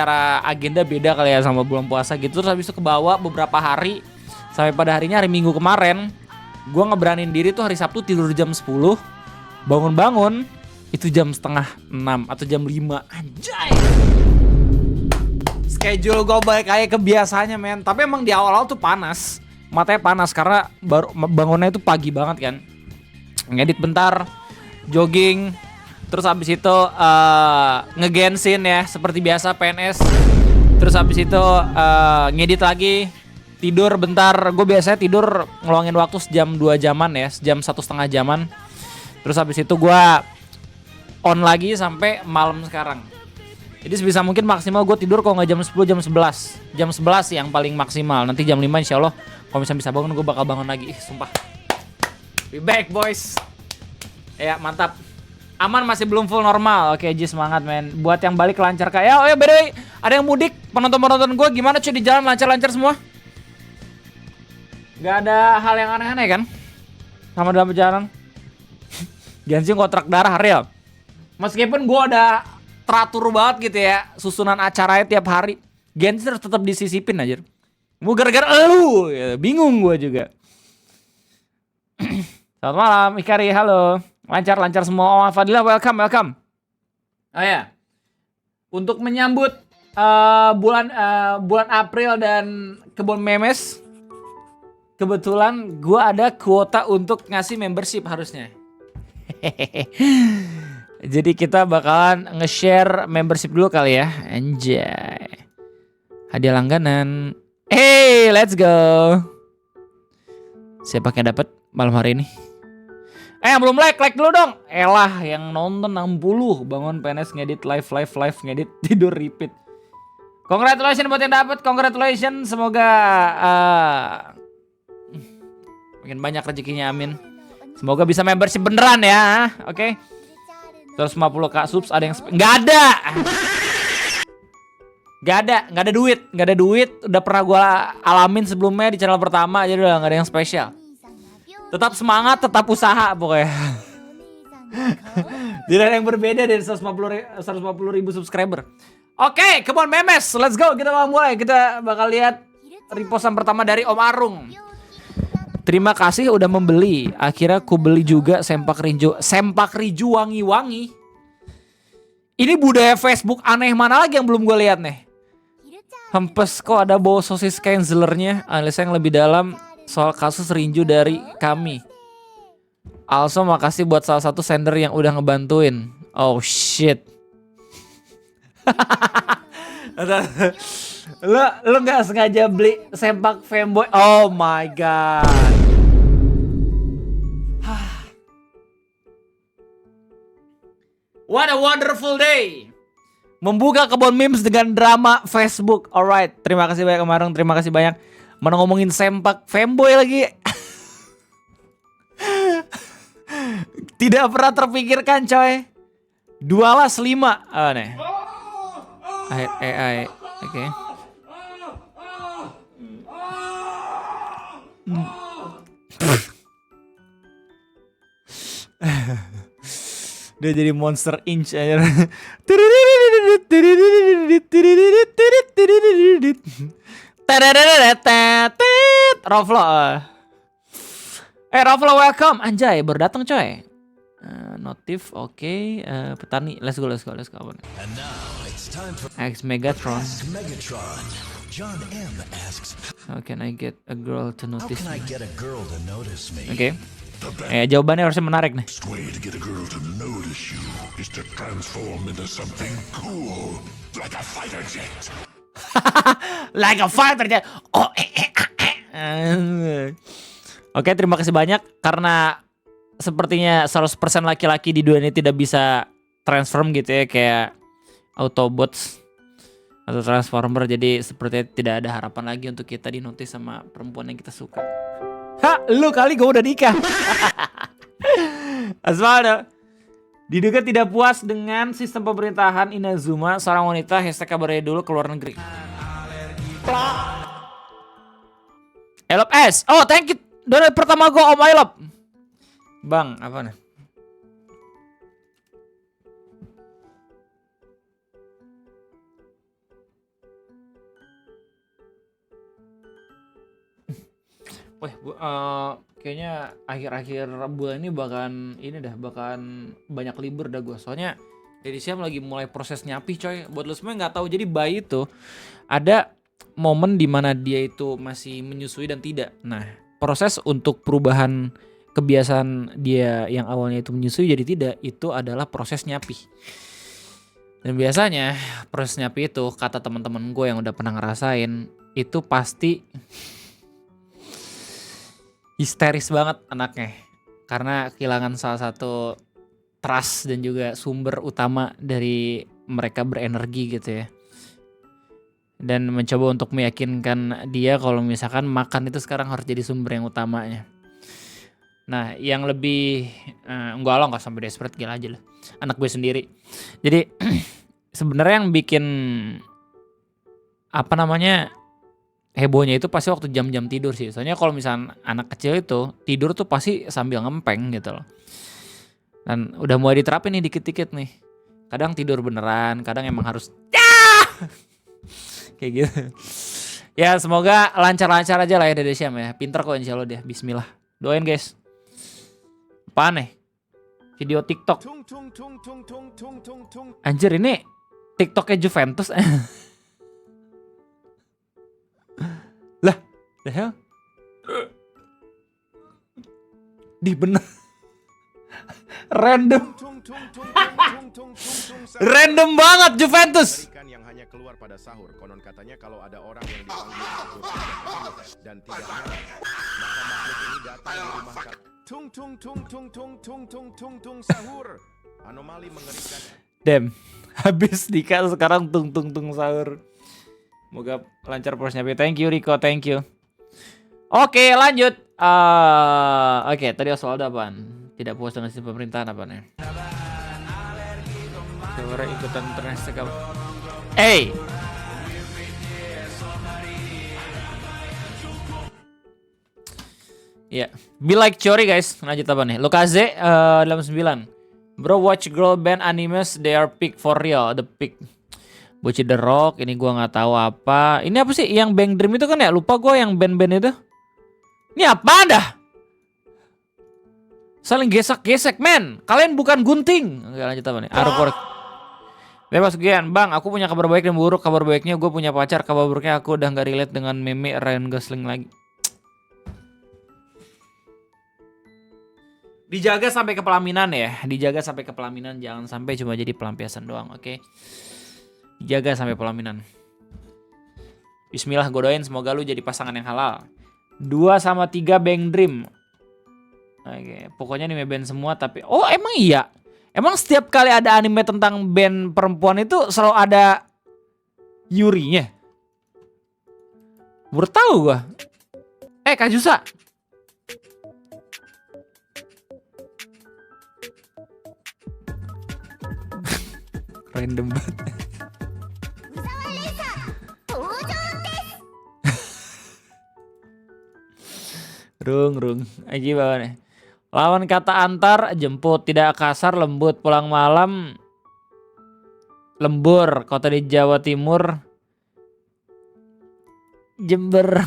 cara agenda beda kali ya sama bulan puasa gitu. Terus habis itu kebawa beberapa hari sampai pada harinya hari Minggu kemarin gue ngeberanin diri tuh hari Sabtu tidur jam 10, bangun-bangun itu jam setengah 6 atau jam 5. Anjay, schedule gue balik kayak kebiasaannya men. Tapi emang di awal-awal tuh panas, matanya panas karena baru bangunnya itu pagi banget kan. Ngedit bentar, jogging, terus habis itu ngegensin ya seperti biasa PNS. Terus habis itu ngedit lagi, tidur bentar. Gue biasanya tidur ngeluangin waktu sejam 2 jaman ya, sejam 1,5 jaman. Terus habis itu gue on lagi sampai malam sekarang. Jadi sebisa mungkin maksimal gue tidur kalau nggak jam 10 jam 11. Jam 11 sih yang paling maksimal. Nanti jam 5 insya Allah kalau misalnya bisa bangun gue bakal bangun lagi. Sumpah. Be back boys. Ya mantap. Aman, masih belum full normal. Oke Ji, semangat men. Buat yang balik lancar kayak. Oh ya by the way, ada yang mudik. Penonton-penonton gue gimana cuy di jalan, lancar-lancar semua? Gak ada hal yang aneh-aneh kan? Sama dalam perjalanan. Genshin kontrak darah real. Meskipun gue udah teratur banget gitu ya susunan acaranya tiap hari, Genshin harus tetap disisipin aja. Mau gara-gara elu, ya, bingung gue juga. Selamat malam Ikari, halo. Lancar-lancar semua. Oh, Fadila, welcome. Oh ya, untuk menyambut bulan April dan kebun memes, kebetulan gue ada kuota untuk ngasih membership harusnya. Jadi kita bakalan nge-share membership dulu kali ya. Anjay, hadiah langganan. Hey, let's go. Siapa yang dapat malam hari ini? Yang belum like dulu dong. Elah, yang nonton 60 bangun PNS ngedit live ngedit tidur repeat. Congratulations buat yang dapat, congratulations. Semoga makin banyak rezekinya, amin. Semoga bisa membership beneran ya. Oke. 150k subs ada yang nggak ada. Nggak ada duit. Udah pernah gue alamin sebelumnya di channel pertama, jadi udah nggak ada yang spesial. Tetap semangat, tetap usaha pokoknya. Tidak ada yang berbeda dari 150 ribu subscriber. Oke, kebun memes, let's go. Kita mau mulai. Kita bakal lihat repostan pertama dari Om Arung. Terima kasih udah membeli. Akhirnya ku beli juga sempak riju wangi-wangi. Ini budaya Facebook aneh mana lagi yang belum gue lihat nih. Hempes kok ada bau sosis cancelernya. Analisa yang lebih dalam soal kasus rinju dari kami. Also makasih buat salah satu sender yang udah ngebantuin. Oh shit. Lu nggak sengaja beli sempak fanboy? Oh my god. What a wonderful day. Membuka kebun memes dengan drama Facebook. Alright, terima kasih banyak Marung, terima kasih banyak. Mana ngomongin sempak fanboy lagi. Tidak pernah terpikirkan coy. 2/5. Oh nih. AI. Oke. Dia jadi monster inch aja. Roflo. Roflo welcome. Anjay, baru datang coy. Notif oke. Petani, let's go. X Megatron. John M asks, how can I get a girl to notice me? Oke. Jawabannya harusnya menarik nih. Like a fighter jet. Oh, Oke, terima kasih banyak karena sepertinya 100% laki-laki di dunia ini tidak bisa transform gitu ya kayak Autobots atau Transformer, jadi sepertinya tidak ada harapan lagi untuk kita dinotis sama perempuan yang kita suka. Lu kali gue udah nikah. Asvaldo diduga tidak puas dengan sistem pemerintahan Inazuma, seorang wanita #kabarnya dulu ke luar negeri. Elop S. Oh thank you. Donat pertama gue Om Elop. Bang apa nih? Wah, kayaknya akhir-akhir bulan ini bahkan banyak libur dah gue. Soalnya Dedi Syam lagi mulai proses nyapi coy. Buat lo semua yang nggak tahu, jadi bayi itu ada momen dimana dia itu masih menyusui dan tidak. Nah, proses untuk perubahan kebiasaan dia yang awalnya itu menyusui jadi tidak, itu adalah proses nyapi. Dan biasanya proses nyapi itu, kata teman-teman gue yang udah pernah ngerasain, itu pasti histeris banget anaknya. Karena kehilangan salah satu trust dan juga sumber utama dari mereka berenergi gitu ya. Dan mencoba untuk meyakinkan dia kalau misalkan makan itu sekarang harus jadi sumber yang utamanya. Nah, yang lebih enggak sampai desperate, gila aja lah. Anak gue sendiri. Jadi sebenarnya yang bikin hebohnya itu pasti waktu jam-jam tidur sih. Soalnya kalau misalnya anak kecil itu tidur tuh pasti sambil ngempeng gitu loh. Dan udah mulai diterapin nih dikit-dikit nih. Kadang tidur beneran, kadang emang harus kayak gitu. Ya semoga lancar-lancar aja lah ya Dede Syam ya. Pinter kok insya Allah dia. Bismillah. Doain guys. Apaan nih? Video TikTok. Anjir ini TikToknya Juventus. Lah, the hell? Di bener. Random. Random banget Juventus. Yang hanya keluar pada sahur. Konon katanya kalau ada orang yang dipanggil dan tidak nyala, maka makhluk ini datang di rumah tung sahur. Anomali mengerikan. Damn. Habis nikah sekarang tung sahur. Moga lancar prosesnya. Thank you Rico, thank you. Oke, lanjut. Oke, tadi Oswaldo apaan? Tidak puas dengan sistem pemerintahan apa nih? Seorang ikutan internet sekali. Hey. Ya, yeah. Be like Chori guys. Lanjut apa nih? Lukaze 89. Bro, watch girl band animes, they are peak for real. The peak. Bocil The Rock, ini gua nggak tahu apa. Ini apa sih yang Bang Dream itu kan ya? Lupa gua yang band-band itu. Ini apa dah? Saling gesek-gesek, men. Kalian bukan gunting. Oke, lanjut apa nih? Aeroport. Bebas Gian, Bang, aku punya kabar baik dan buruk. Kabar baiknya gue punya pacar, kabar buruknya aku udah gak relate dengan meme Ryan Gosling lagi. Dijaga sampai ke pelaminan ya. Dijaga sampai ke pelaminan, jangan sampai cuma jadi pelampiasan doang, oke? Dijaga sampai pelaminan. Bismillah, gue doain semoga lu jadi pasangan yang halal. 2/3 Bang Dream. Oke, pokoknya anime band semua tapi... Oh, emang iya? Emang setiap kali ada anime tentang band perempuan itu selalu ada Yurinya? Baru tahu gua. Kak Jusa. Random banget. Rung. Lagi bawa nih. Lawan kata antar, jemput, tidak kasar, lembut, pulang malam, lembur, kota di Jawa Timur, Jember.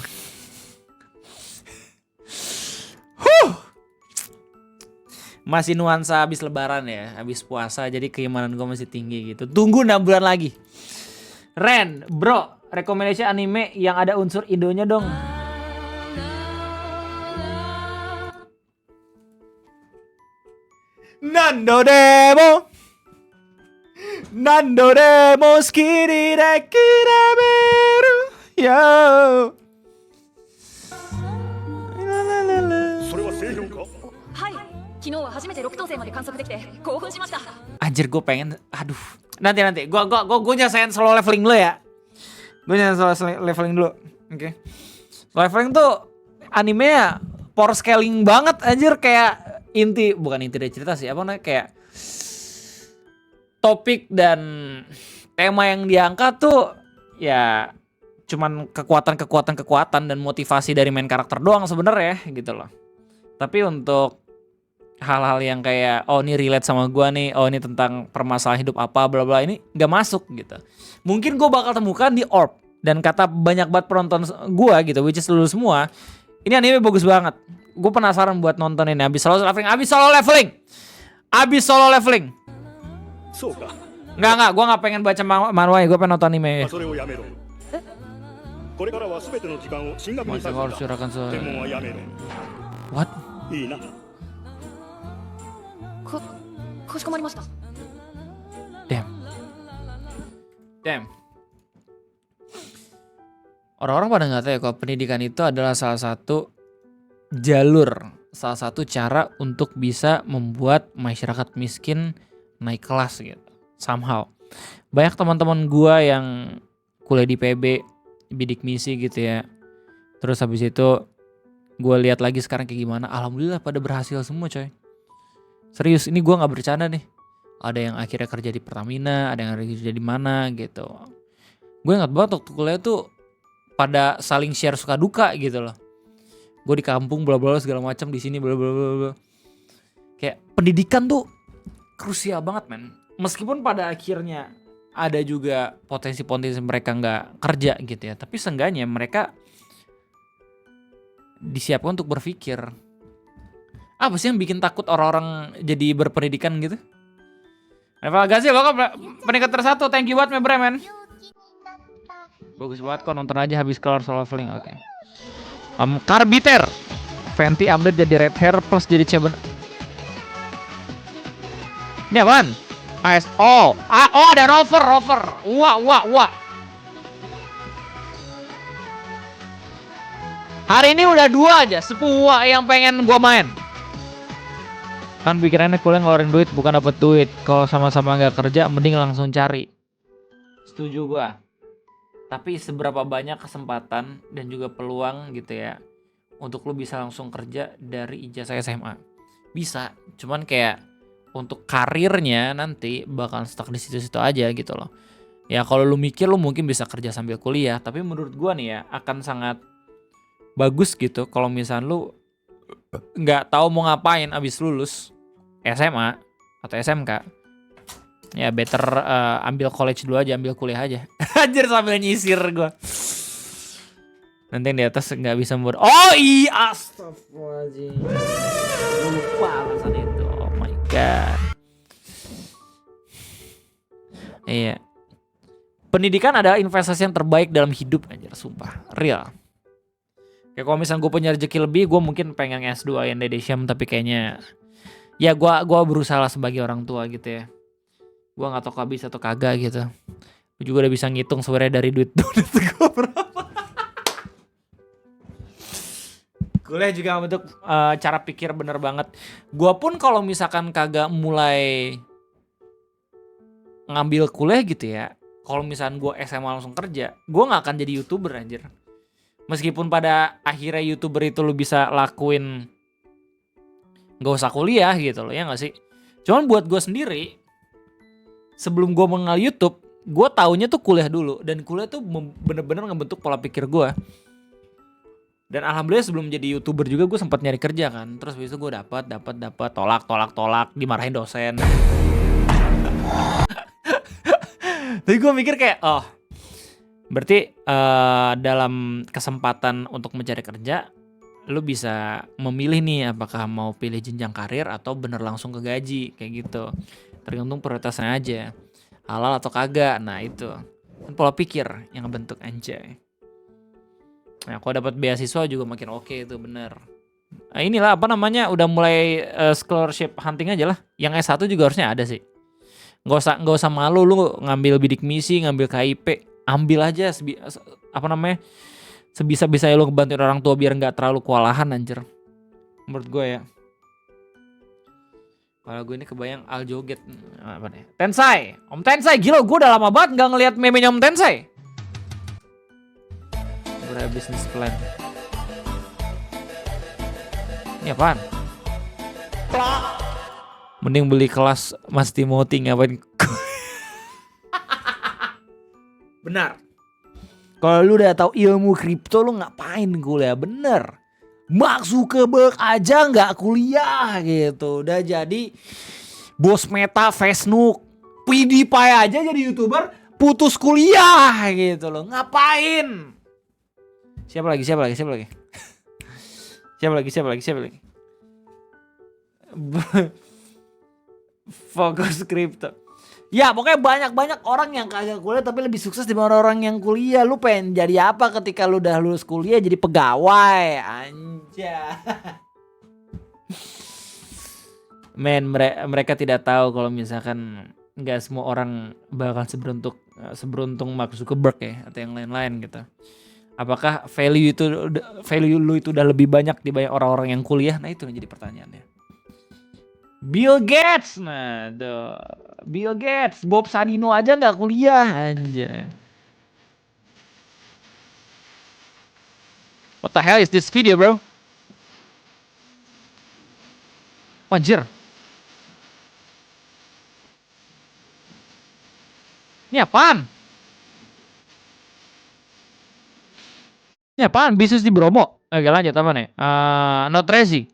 Masih nuansa habis lebaran ya, habis puasa, jadi keimanan gue masih tinggi gitu. Tunggu 6 bulan lagi. Ren, bro, rekomendasi anime yang ada unsur Indonya dong. Nando demo skiri de kirameru yo. Anjir, gue pengen, aduh. Nanti gue nyasain solo leveling dulu ya. Gue nyasain solo leveling dulu. Oke. Leveling tuh animenya power scaling banget anjir, kayak bukan inti dari cerita sih, apa namanya, kayak topik dan tema yang diangkat tuh ya cuman kekuatan dan motivasi dari main karakter doang sebenarnya gitu loh. Tapi untuk hal-hal yang kayak ini relate sama gua nih, ini tentang permasalahan hidup apa bla bla, ini nggak masuk gitu. Mungkin gua bakal temukan di Orb, dan kata banyak banget penonton gua gitu, which is lu semua, Ini anime bagus banget. Gue penasaran buat nonton ini. Abis solo leveling. Enggak, gue gak pengen baca manhwa, gue pengen nonton anime. Masih harus curahkan What? いいな。かしこまりました。 Damn. Orang-orang pada nggak tahu ya kalau pendidikan itu adalah salah satu jalur, salah satu cara untuk bisa membuat masyarakat miskin naik kelas gitu. Somehow. Banyak teman-teman gua yang kuliah di PB, bidik misi gitu ya. Terus habis itu gua lihat lagi sekarang kayak gimana. Alhamdulillah pada berhasil semua coy. Serius, ini gua nggak bercanda nih. Ada yang akhirnya kerja di Pertamina, ada yang kerja di mana gitu. Gue ingat banget waktu kuliah tuh pada saling share suka duka gitu loh. Gue di kampung bla bla segala macam, di sini bla bla bla. Kayak pendidikan tuh krusial banget men. Meskipun pada akhirnya ada juga potensi-potensi mereka nggak kerja gitu ya, tapi seenggaknya mereka disiapkan untuk berpikir. Apa sih yang bikin takut orang-orang jadi berpendidikan gitu? Eva Gazi bakal peningkat tersatu. Thank you banget member men. Bagus banget kok, nonton aja habis kelar solo leveling. Oke. Karbiter. Fenty update jadi red hair plus jadi ceben. Ini apaan? AS. Oh, ada rover. Wah. Hari ini udah 2 aja, semua yang pengen gua main. Kan pikirannya kuliah ngeluarin duit bukan dapet duit. Kalau sama-sama nggak kerja mending langsung cari. Setuju gua. Tapi seberapa banyak kesempatan dan juga peluang gitu ya untuk lu bisa langsung kerja dari ijazah SMA? Bisa, cuman kayak untuk karirnya nanti bakal stuck di situ-situ aja gitu loh. Ya kalau lu mikir lu mungkin bisa kerja sambil kuliah, tapi menurut gua nih ya akan sangat bagus gitu kalau misalnya lu nggak tahu mau ngapain abis lulus SMA atau SMK, ya better ambil college dulu aja, ambil kuliah aja. Anjir sambil nyisir gue. Nanti yang di atas nggak bisa buat. Oh iya, astagfirullahaladzim. Lupa alasan itu. Oh my god. Iya. Pendidikan adalah investasi yang terbaik dalam hidup anjir, sumpah. Real. Kayak kalau misalnya gue punya rezeki lebih, gue mungkin pengen S2 yang Dedesium, tapi kayaknya ya gue berusaha lah sebagai orang tua gitu ya. Gue nggak tahu habis atau kagak gitu. Gue juga udah bisa ngitung sebenarnya dari duit donat gue berapa. Kuliah juga bentuk cara pikir bener banget. Gue pun kalau misalkan kagak mulai ngambil kuliah gitu ya, kalau misalkan gue SMA langsung kerja, gue nggak akan jadi YouTuber anjir. Meskipun pada akhirnya YouTuber itu lu bisa lakuin gak usah kuliah gitu loh, ya gak sih? Cuman buat gue sendiri, sebelum gue mengenal YouTube, gue taunya tuh kuliah dulu. Dan kuliah tuh bener-bener ngebentuk pola pikir gue. Dan alhamdulillah sebelum jadi YouTuber juga gue sempat nyari kerja kan. Terus habis itu gue dapat tolak, dimarahin dosen. Tapi gue mikir kayak, oh berarti dalam kesempatan untuk mencari kerja, lu bisa memilih nih apakah mau pilih jenjang karir atau bener langsung ke gaji kayak gitu. Tergantung prioritasnya aja, halal atau kagak. Nah itu kan pola pikir yang ngebentuk anjay. Nah kalau dapat beasiswa juga makin oke itu bener. Nah, inilah apa namanya udah mulai scholarship hunting aja lah. Yang S1 juga harusnya ada sih. Nggak usah malu lu ngambil bidik misi, ngambil KIP, ambil aja apa namanya, sebisa-bisanya lu ngebantuin orang tua biar nggak terlalu kewalahan anjir. Menurut gue ya. Kalau gue ini kebayang Al joget apa nih? Tensai, Om Tensai, gila gue udah lama banget nggak ngeliat meme-nya Om Tensai. Gue business plan. Ini apaan? Mending beli kelas Mas Timothy ngapain? Benar. Kalau lu udah tahu ilmu kripto lu ngapain kuliah? Bener. Mark Zuckerberg aja nggak kuliah gitu. Udah jadi bos Meta, Facebook, PewDiePie aja jadi YouTuber putus kuliah gitu loh. Ngapain? Siapa lagi? Siapa lagi? Fokus kripto. Ya pokoknya banyak orang yang kagak kuliah tapi lebih sukses dibanding orang yang kuliah. Lu pengen jadi apa ketika lu udah lulus kuliah? Jadi pegawai. Anjay. Men, mereka tidak tahu kalau misalkan nggak semua orang bakal seberuntung Mark Zuckerberg ya atau yang lain-lain gitu. Apakah value lu itu udah lebih banyak dibanding orang-orang yang kuliah? Nah itu yang jadi pertanyaannya. Bill Gates, Bill Gates, Bob Sadino aja nggak kuliah aja. What the hell is this video, bro? Anjir. Ini apaan? Ini apaan? Bisnis di Bromo. Oke lanjut apa nih? Not Rezi.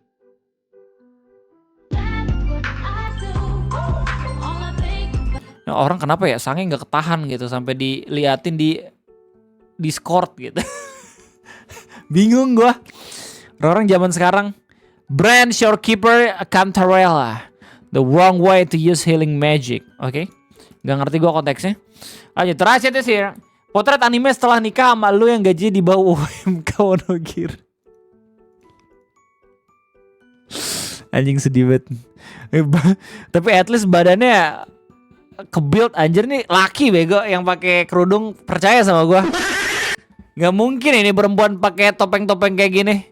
Nah, orang kenapa ya sange nggak ketahan gitu sampai diliatin di Discord gitu. Bingung gua. Orang zaman sekarang brand Shorekeeper Cantarella. The wrong way to use healing magic. Oke. Gak ngerti gua konteksnya. Lanjut terakhir sih. Potret anime setelah nikah sama lu yang gaji di bawah UMK Wonogir. Anjing sedih banget. Tapi at least badannya ke-build anjir nih laki bego yang pakai kerudung, percaya sama gua. Gak mungkin ini perempuan pakai topeng-topeng kayak gini.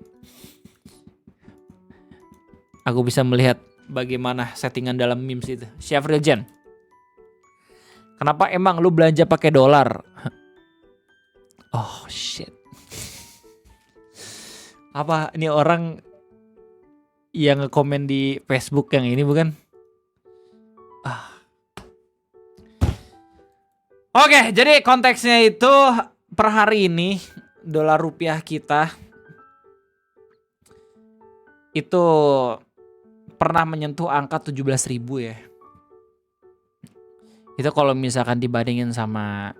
Aku bisa melihat bagaimana settingan dalam memes itu. Chef Riljan. Kenapa emang lu belanja pakai dolar? Oh shit. Apa ini orang yang nge-komen di Facebook yang ini bukan? Oke, jadi konteksnya itu per hari ini dolar rupiah kita itu pernah menyentuh angka 17.000 ya. Itu kalau misalkan dibandingin sama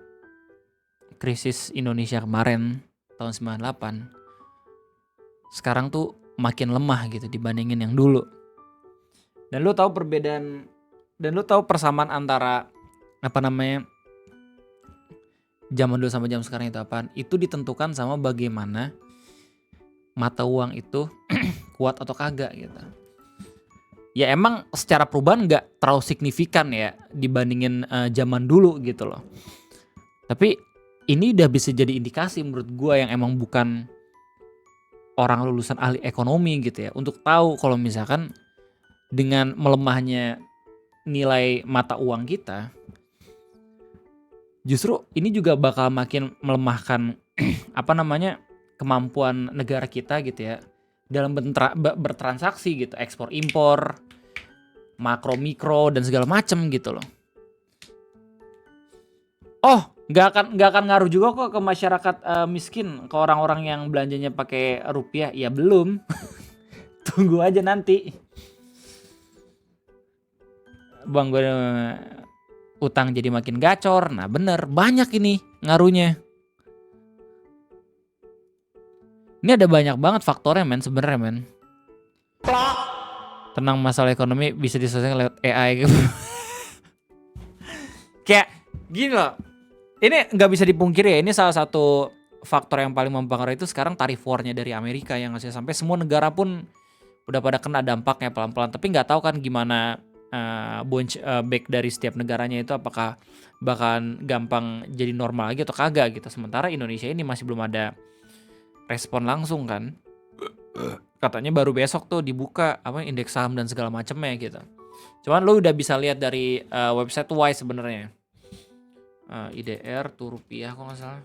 krisis Indonesia kemarin tahun 98, sekarang tuh makin lemah gitu dibandingin yang dulu. Dan lu tahu perbedaan dan lu tahu persamaan antara apa namanya zaman dulu sama zaman sekarang itu apaan? Itu ditentukan sama bagaimana mata uang itu kuat atau kagak gitu. Ya emang secara perubahan nggak terlalu signifikan ya dibandingin zaman dulu gitu loh. Tapi ini udah bisa jadi indikasi menurut gue yang emang bukan orang lulusan ahli ekonomi gitu ya. Untuk tahu kalau misalkan dengan melemahnya nilai mata uang kita, justru ini juga bakal makin melemahkan apa namanya kemampuan negara kita gitu ya dalam bertransaksi gitu, ekspor impor, makro mikro dan segala macem gitu loh. Oh, nggak akan ngaruh juga kok ke masyarakat miskin, ke orang-orang yang belanjanya pakai rupiah. Ya belum, tunggu aja nanti. Bang gue utang jadi makin gacor. Nah bener, banyak ini ngaruhnya. Ini ada banyak banget faktornya men sebenarnya men. Tenang, masalah ekonomi bisa diselesaikan lewat AI gitu. Kayak gini loh. Ini nggak bisa dipungkiri ya. Ini salah satu faktor yang paling mempengaruhi itu sekarang tarif war-nya dari Amerika yang ngasih sampai semua negara pun udah pada kena dampaknya pelan-pelan. Tapi nggak tahu kan gimana bounce back dari setiap negaranya itu, apakah bahkan gampang jadi normal lagi atau kagak gitu. Sementara Indonesia ini masih belum ada respon langsung kan. Katanya baru besok tuh dibuka apa indeks saham dan segala macamnya gitu. Cuman lu udah bisa lihat dari website Wise sebenarnya. IDR tuh rupiah kok nggak salah.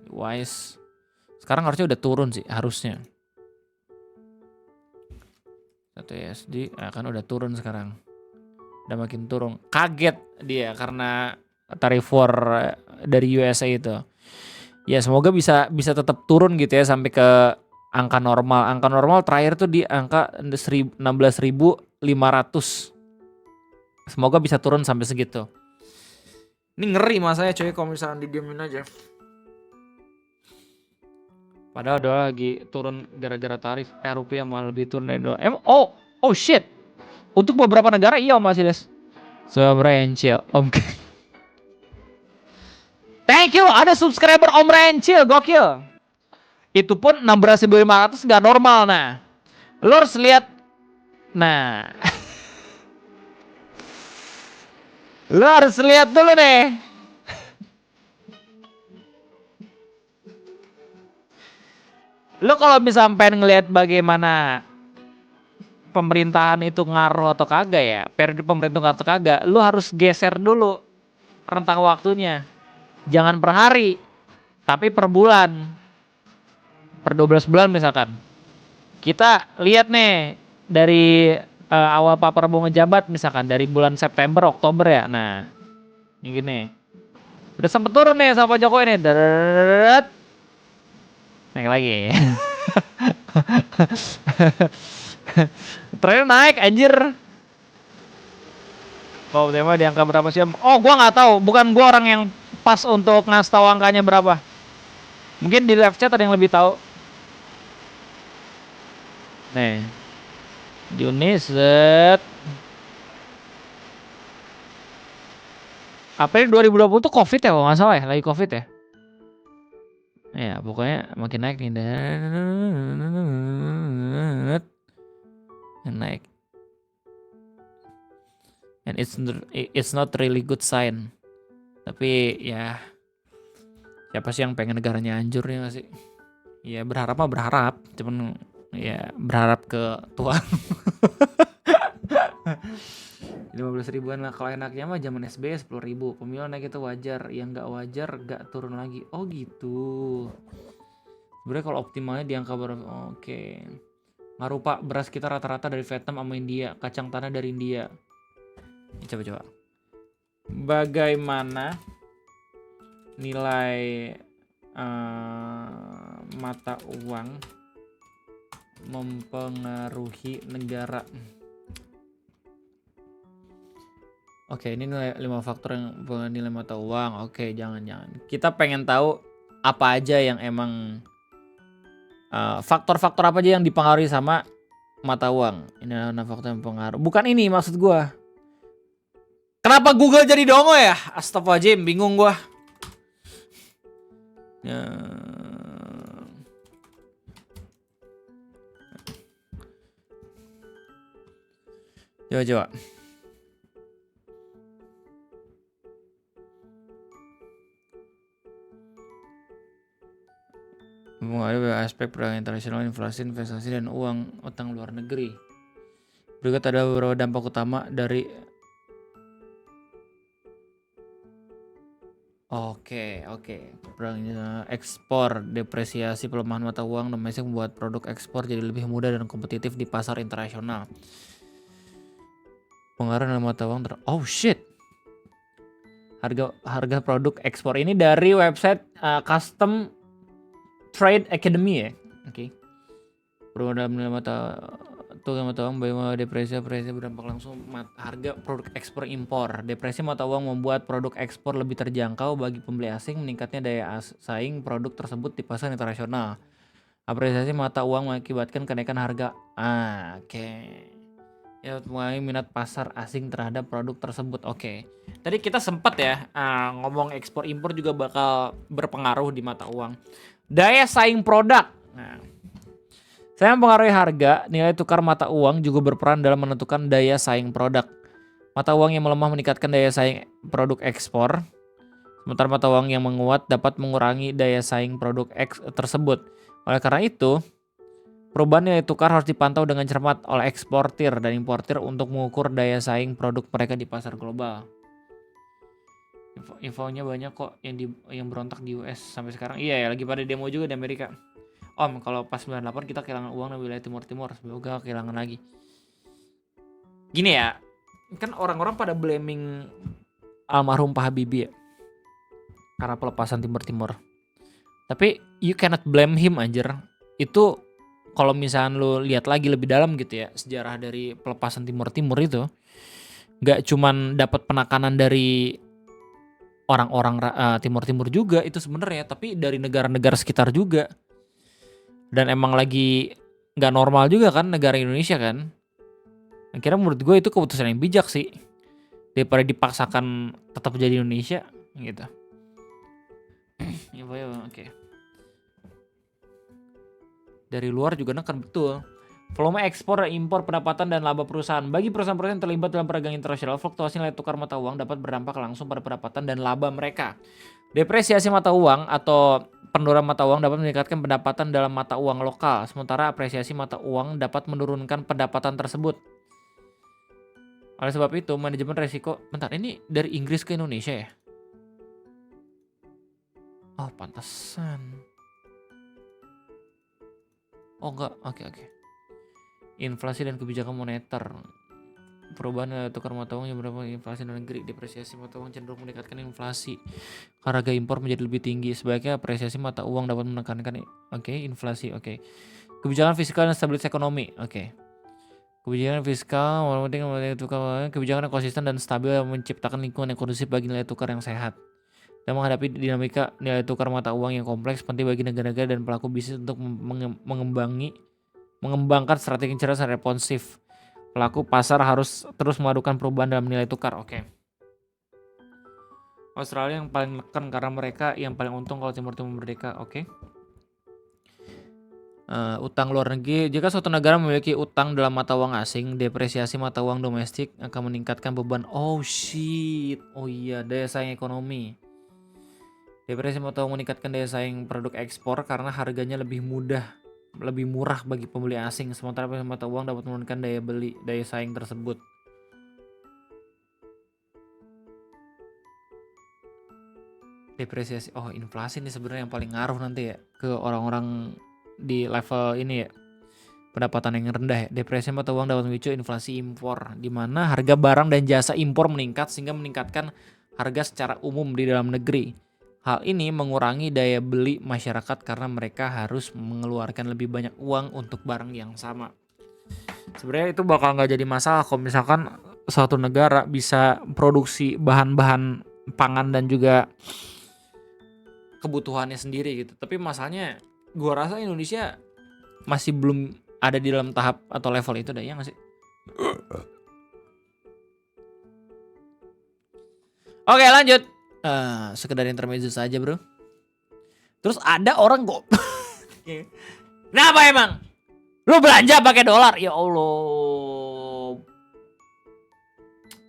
Wise sekarang harusnya udah turun sih harusnya. 1 USD kan udah turun sekarang. Udah makin turun. Kaget dia karena tarif war dari USA itu. Ya semoga bisa tetap turun gitu ya sampai ke angka normal. Angka normal terakhir tuh di angka 16.500. Semoga bisa turun sampai segitu. Ini ngeri masanya coy kalau misalnya didiemin aja. Padahal dolar lagi turun gara-gara tarif. Rupiah malah lebih turun dari dolar. Oh shit. Untuk beberapa negara iya Om Asiles. Om Rencil. Thank you. Ada subscriber Om Rencil. Gokil. Itu pun 16.500 nggak normal. Nah. Lo harus lihat. Nah. Lo harus lihat dulu nih. Lo kalau misalnya pengen ngelihat bagaimana pemerintahan itu ngaruh atau kagak ya, periode pemerintahan atau kagak, lo harus geser dulu rentang waktunya. Jangan per hari, tapi per bulan. Per 12 bulan misalkan. Kita lihat nih dari awal Pak Prabowo ngejabat misalkan dari bulan September, Oktober ya. Nah, ini gini. Udah sempet turun nih sama Pak Jokowi nih. Deret. Naik lagi. Trennya naik anjir. Mau tema di angka berapa sih? Oh, gua nggak tahu. Bukan gua orang yang pas untuk ngasih tahu angkanya berapa. Mungkin di live chat ada yang lebih tahu. Nih. Uniset. April 2020 tuh Covid ya, kalau nggak salah ya, lagi Covid ya. Ya, pokoknya makin naik nih. Naik. And it's not really good sign. Tapi ya siapa sih yang pengen negaranya hancur ya nggak sih? Ya berharap mah berharap, cuman ya berharap ke Tuhan. 15 ribuan lah, kalau enaknya mah zaman SBY 10 ribu, pemilu naik itu wajar, yang nggak wajar nggak turun lagi. Oh gitu. Sebenarnya kalau optimalnya di angka berapa? Oke. Ngaruh Pak, beras kita rata-rata dari Vietnam sama India, kacang tanah dari India. Coba. Bagaimana nilai mata uang mempengaruhi negara? Oke, ini nilai 5 faktor yang nilai mata uang. Oke, jangan. Kita pengen tahu apa aja yang emang faktor-faktor apa aja yang dipengaruhi sama mata uang. Ini adalah faktor yang pengaruh. Bukan ini maksud gua. Kenapa Google jadi dongo ya? Astagfirullahaladzim, bingung gua. Ya. Coba. Mengenai aspek perdagangan internasional, inflasi, investasi, dan uang utang luar negeri. Berikut ada beberapa dampak utama dari Oke. Perdagangan ekspor, depresiasi, pelemahan mata uang domestik membuat produk ekspor jadi lebih mudah dan kompetitif di pasar internasional. Pengaruh dalam mata uang oh shit. Harga produk ekspor ini dari website Custom Trade Academy ya. Oke. Perubahan dalam nilai mata uang bagaimana depresi berdampak langsung harga produk ekspor impor. Depresi mata uang membuat produk ekspor lebih terjangkau bagi pembeli asing, meningkatnya daya saing produk tersebut di pasar internasional. Apresiasi mata uang mengakibatkan kenaikan harga. Oke. Ya, mengalami minat pasar asing terhadap produk tersebut. Oke. Tadi kita sempat ya ngomong ekspor impor juga bakal berpengaruh di mata uang. Daya saing produk. Nah, saya mempengaruhi harga, nilai tukar mata uang juga berperan dalam menentukan daya saing produk. Mata uang yang melemah meningkatkan daya saing produk ekspor. Sementara mata uang yang menguat dapat mengurangi daya saing produk tersebut. Oleh karena itu, perubahan nilai tukar harus dipantau dengan cermat oleh eksportir dan importir untuk mengukur daya saing produk mereka di pasar global. Infonya banyak kok yang berontak di US sampai sekarang. Iya ya, lagi pada demo juga di Amerika. Om, kalau pas 98 kita kehilangan uang di wilayah Timur, semoga kehilangan lagi. Gini ya, kan orang-orang pada blaming almarhum Pak Habibie ya, karena pelepasan Timur. Tapi you cannot blame him anjir. Itu kalau misalnya lu lihat lagi lebih dalam gitu ya, sejarah dari pelepasan Timur itu nggak cuman dapat penekanan dari orang-orang Timur juga itu sebenarnya, tapi dari negara-negara sekitar juga. Dan emang lagi nggak normal juga kan negara Indonesia kan. Akhirnya menurut gue itu keputusan yang bijak sih. Daripada dipaksakan tetap jadi Indonesia gitu. Ya, oke. Dari luar juga nekan betul. Volume ekspor dan impor pendapatan dan laba perusahaan. Bagi perusahaan-perusahaan yang terlibat dalam perdagangan internasional, fluktuasi nilai tukar mata uang dapat berdampak langsung pada pendapatan dan laba mereka. Depresiasi mata uang atau penurunan mata uang dapat meningkatkan pendapatan dalam mata uang lokal, sementara apresiasi mata uang dapat menurunkan pendapatan tersebut. Oleh sebab itu, manajemen resiko... Bentar, ini dari Inggris ke Indonesia ya? Oh, pantesan. Oh enggak, oke. Inflasi dan kebijakan moneter. Perubahan nilai tukar mata uang yang berdampak inflasi dalam negeri. Depresiasi mata uang cenderung meningkatkan inflasi. Harga impor menjadi lebih tinggi. Sebaiknya apresiasi mata uang dapat menekankan inflasi. Kebijakan fiskal dan stabilitas ekonomi. Kebijakan fiskal kebijakan yang konsisten dan stabil yang menciptakan lingkungan yang kondusif bagi nilai tukar yang sehat. Dan menghadapi dinamika nilai tukar mata uang yang kompleks penting bagi negara-negara dan pelaku bisnis untuk mengembangkan strategi cerdas dan responsif. Pelaku pasar harus terus melakukan perubahan dalam nilai tukar. Australia yang paling neken karena mereka yang paling untung kalau Timur Timur merdeka. Utang luar negeri. Jika suatu negara memiliki utang dalam mata uang asing, depresiasi mata uang domestik akan meningkatkan beban. Daya saing ekonomi. Depresiasi mata uang meningkatkan daya saing produk ekspor karena harganya lebih murah bagi pembeli asing, sementara mata uang dapat menurunkan daya saing tersebut. Depresiasi, inflasi ini sebenarnya yang paling ngaruh nanti ya ke orang-orang di level ini ya, pendapatan yang rendah ya. Depresiasi mata uang dapat memicu inflasi impor, di mana harga barang dan jasa impor meningkat sehingga meningkatkan harga secara umum di dalam negeri. Hal ini mengurangi daya beli masyarakat karena mereka harus mengeluarkan lebih banyak uang untuk barang yang sama. Sebenarnya itu bakal nggak jadi masalah kalau misalkan suatu negara bisa produksi bahan-bahan pangan dan juga kebutuhannya sendiri gitu. Tapi masalahnya gua rasa Indonesia masih belum ada di dalam tahap atau level itu ya nggak sih? Oke, lanjut. Sekedar intermezzo saja bro. Terus ada orang kok kenapa emang lu belanja pakai dolar? Ya Allah,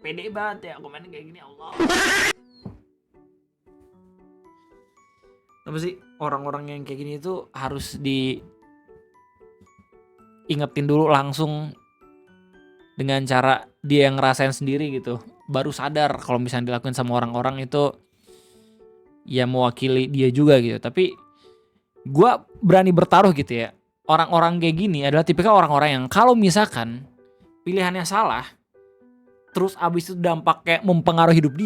pede banget ya komen kayak gini. Allah, apa sih orang-orang yang kayak gini itu harus diingetin dulu langsung dengan cara dia yang ngerasain sendiri gitu, baru sadar kalau misalnya dilakuin sama orang-orang itu ya mewakili dia juga gitu. Tapi gue berani bertaruh gitu ya, orang-orang kayak gini adalah tipikal orang-orang yang kalau misalkan pilihannya salah, terus abis itu dampaknya mempengaruhi hidup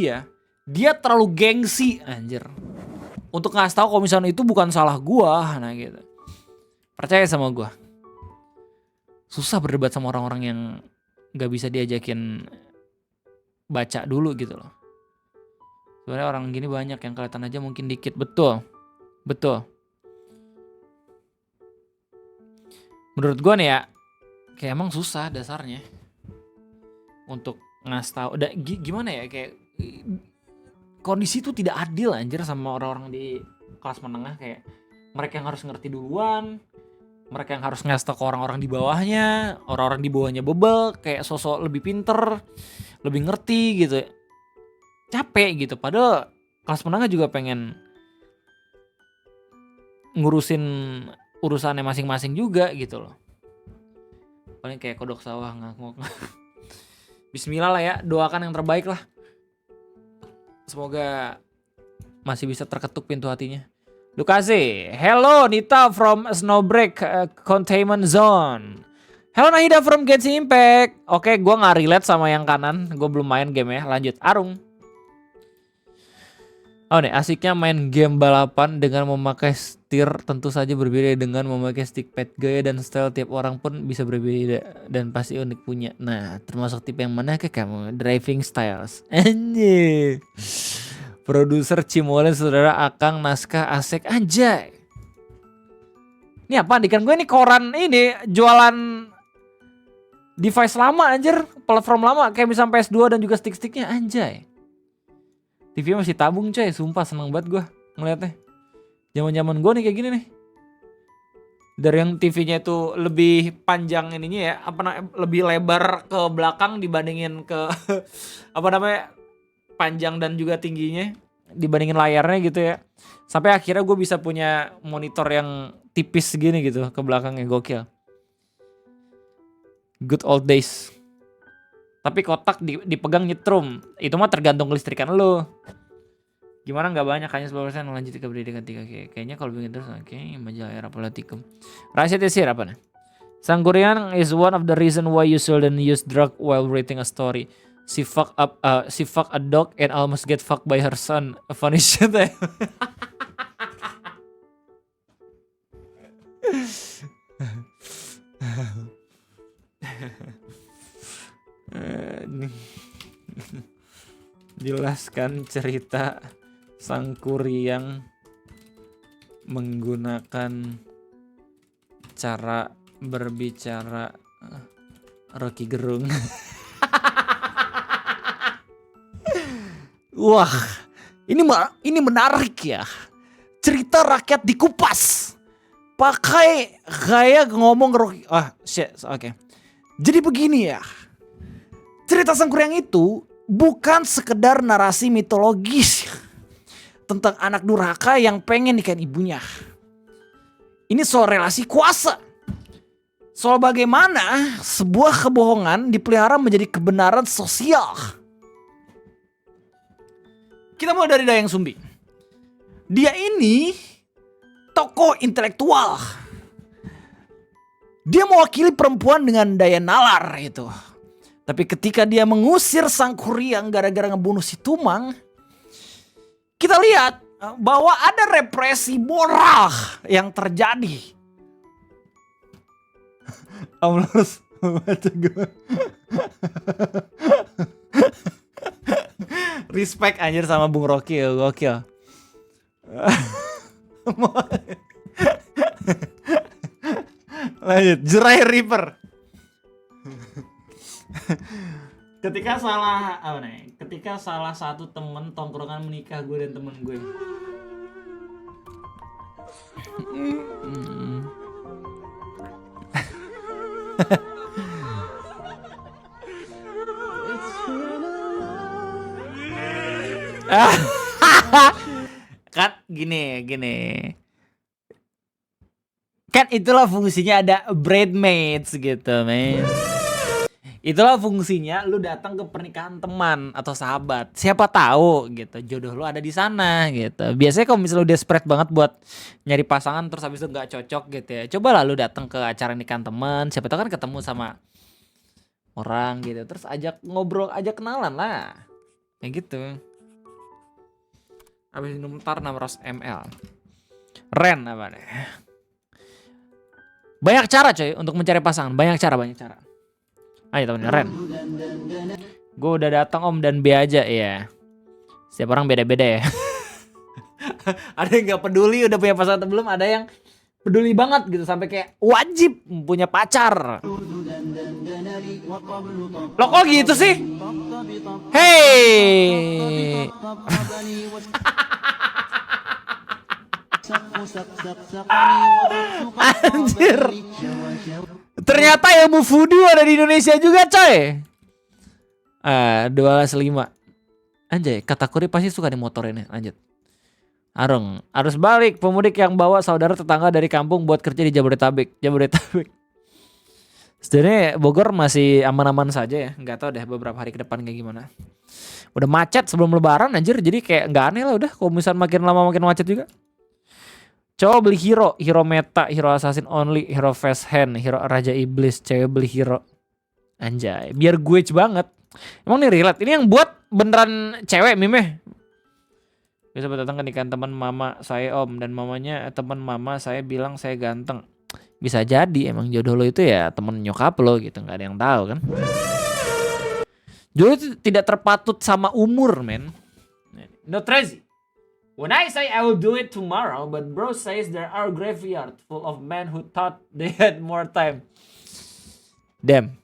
dia terlalu gengsi anjir untuk ngasih tahu kalau misalnya itu bukan salah gue. Nah gitu, percaya sama gue, susah berdebat sama orang-orang yang gak bisa diajakin baca dulu gitu loh. Sebenarnya orang gini banyak yang kelihatan aja mungkin dikit. Betul. Menurut gue nih ya, kayak emang susah dasarnya untuk ngasih tahu. Gimana ya, kayak kondisi itu tidak adil anjir sama orang-orang di kelas menengah. Kayak mereka yang harus ngerti duluan, mereka yang harus ngasih tau ke orang-orang di bawahnya, orang-orang di bawahnya bebel, kayak sosok lebih pinter, lebih ngerti gitu. Capek gitu, padahal kelas menengah juga pengen ngurusin urusannya masing-masing juga gitu loh. Paling kayak kodok sawah ngangkuk. Bismillah lah ya, doakan yang terbaik lah. Semoga masih bisa terketuk pintu hatinya. Lukase, hello Nita from Snowbreak Containment Zone. Hello Nahida from Genshin Impact. Oke, gue gak relate sama yang kanan, gue belum main game ya. Lanjut, Arung. Asiknya main game balapan dengan memakai setir tentu saja berbeda dengan memakai stick pad. Gaya dan style tiap orang pun bisa berbeda dan pasti unik punya. Nah, termasuk tipe yang mana ke kamu? Driving styles. Anjir. Produser Cimolen saudara Akang naskah Asek anjay. Ini apa nih kan gue nih koran ini jualan device lama anjir, platform lama kayak misalnya PS2 dan juga stick-sticknya anjay. TV masih tabung coy, sumpah seneng banget gue ngeliatnya. Zaman-zaman gue nih kayak gini nih. Dari yang TV-nya itu lebih panjang ininya ya, apa namanya, lebih lebar ke belakang dibandingin ke apa namanya, panjang dan juga tingginya dibandingin layarnya gitu ya. Sampai akhirnya gue bisa punya monitor yang tipis segini gitu ke belakangnya, gokil. Good old days. Tapi kotak dipegang nyetrum. Itu mah tergantung kelistrikan lo. Gimana nggak banyak, hanya 10% lanjut ke pendidikan 3K. Kayaknya kalau bikin terus oke, majalah era politikum. Rahasia tesir apa nih? Sanggurian is one of the reason why you shouldn't use drug while reading a story. She fuck a dog and almost get fucked by her son. A funny shit eh. Jelaskan cerita sang Kuryang menggunakan cara berbicara Rocky Gerung. Wah, ini menarik ya. Cerita rakyat dikupas pakai gaya ngomong Rocky. Oke. Jadi begini ya. Cerita sang Kuryang itu bukan sekedar narasi mitologis tentang anak durhaka yang pengen nikahin ibunya. Ini soal relasi kuasa. Soal bagaimana sebuah kebohongan dipelihara menjadi kebenaran sosial. Kita mulai dari Dayang Sumbi. Dia ini tokoh intelektual. Dia mewakili perempuan dengan daya nalar itu. Tapi ketika dia mengusir sang Kuryang gara-gara ngebunuh si Tumang, kita lihat bahwa ada represi moral yang terjadi. Om harus membaca gue. Respect anjir sama Bung Rocky, gokil. Lanjut, Jerai Reaper. Ketika salah satu temen tongkrongan menikah gue dan temen gue. Kan gini. Kan itulah fungsinya ada bridesmaids gitu, men. Itulah fungsinya lu datang ke pernikahan teman atau sahabat. Siapa tahu gitu jodoh lu ada di sana gitu. Biasanya kalau misalnya lu desperate banget buat nyari pasangan terus habis itu nggak cocok gitu ya. Cobalah lu datang ke acara nikahan teman, siapa tahu kan ketemu sama orang gitu. Terus ajak ngobrol, ajak kenalan lah. Kayak gitu. Habis minum tar 600 ml. Ren apa nih? Banyak cara coy untuk mencari pasangan, banyak cara. Ayo temen Ren. Gue udah datang om dan B aja ya. Setiap orang beda-beda ya. Ada yang gak peduli udah punya pasangan atau belum, ada yang peduli banget gitu sampai kayak wajib punya pacar. Lo kok gitu sih? Hey. Anjir. Ternyata ilmu voodoo ada di Indonesia juga coy. 12.5. Anjay, kata Kuri pasti suka di motor ini. Lanjut. Areng, arus balik pemudik yang bawa saudara tetangga dari kampung buat kerja di Jabodetabek. Sebenarnya Bogor masih aman-aman saja ya. Nggak tahu deh beberapa hari ke depan kayak gimana. Udah macet sebelum lebaran anjir, jadi kayak nggak aneh lah udah. Kalau misalnya makin lama makin macet juga. Cowok beli hero meta, hero assassin only, hero fast hand, hero raja iblis, cewek beli hero. Anjay, biar gue banget. Emang nih relate, ini yang buat beneran cewek mime. Bisa datang ke nikahan teman mama saya om, dan mamanya teman mama saya bilang saya ganteng. Bisa jadi emang jodoh lo itu ya temen nyokap lo gitu, nggak ada yang tahu kan. Jodoh itu tidak terpatut sama umur men. No Trazy. When I say I will do it tomorrow, but bro says there are graveyard full of men who thought they had more time. Damn.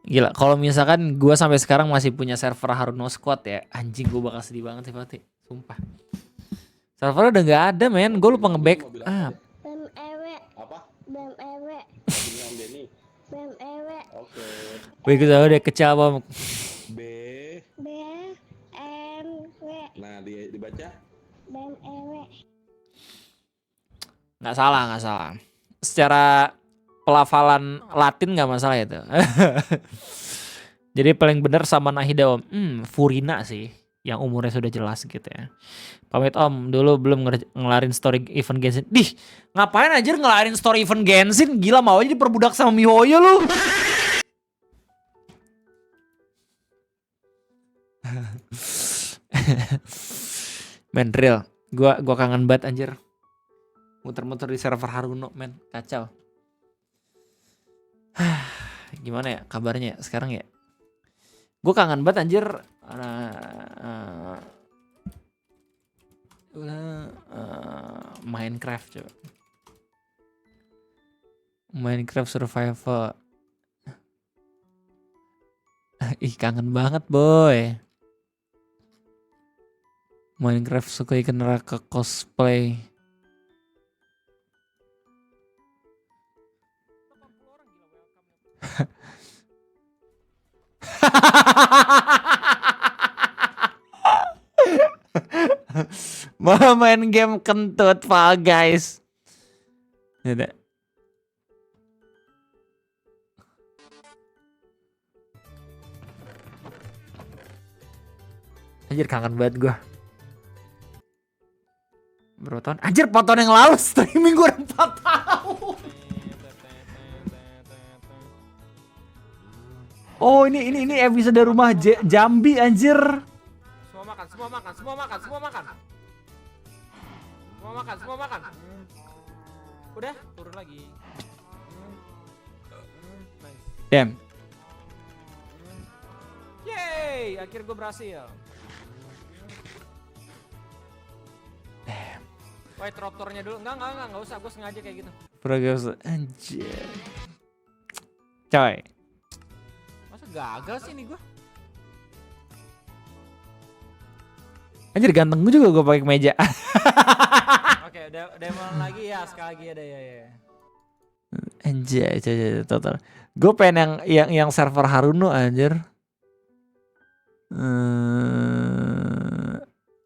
Gila, kalau misalkan gue sampai sekarang masih punya server Haruno Squad ya, anjing gue bakal sedih banget sih Fatih, sumpah. Server udah nggak ada men, gue lupa nge-back up. Bem ewe. Apa? Bem ewe. Bilang Denny. Bem ewe. Oke. Wih gue tau deh kecil apa. B. B M W. Nah, dibaca. Bem ewe. Nggak salah. Secara pelafalan Latin nggak masalah itu. Jadi paling bener sama Nahida om. Furina sih, yang umurnya sudah jelas gitu ya. Pamit om, dulu belum ngelarin story event Genshin. Dih, ngapain aja ngelarin story event Genshin? Gila, mau aja diperbudak sama MiHoYo lu. Men real, gua kangen banget anjir. Muter-muter di server Haruno, men, kacau. Gimana ya kabarnya sekarang ya? Gue kangen banget anjir. Minecraft coba. Minecraft Survival. Ih kangen banget boy. Minecraft suka ikan neraka cosplay. Mau main game kentut Fall Guys. Udah. Anjir kangen banget gue. Berapa tahun? Anjir 4 tahun yang lalu streaming gue udah 4 tahun. Oh ini episode rumah Jambi anjir. Semua makan. Udah turun lagi. Damn. Yeay, akhir gue berhasil. Wait, rotornya dulu. Enggak usah, gue sengaja kayak gitu. Progress anjir. Coy. Masa gagal sih nih gue? Anjir ganteng gue juga gue pakai meja. Oke, udah mulai lagi ya, sekali lagi ada ya. Anjir, total. Gue pengen yang server Haruno anjir.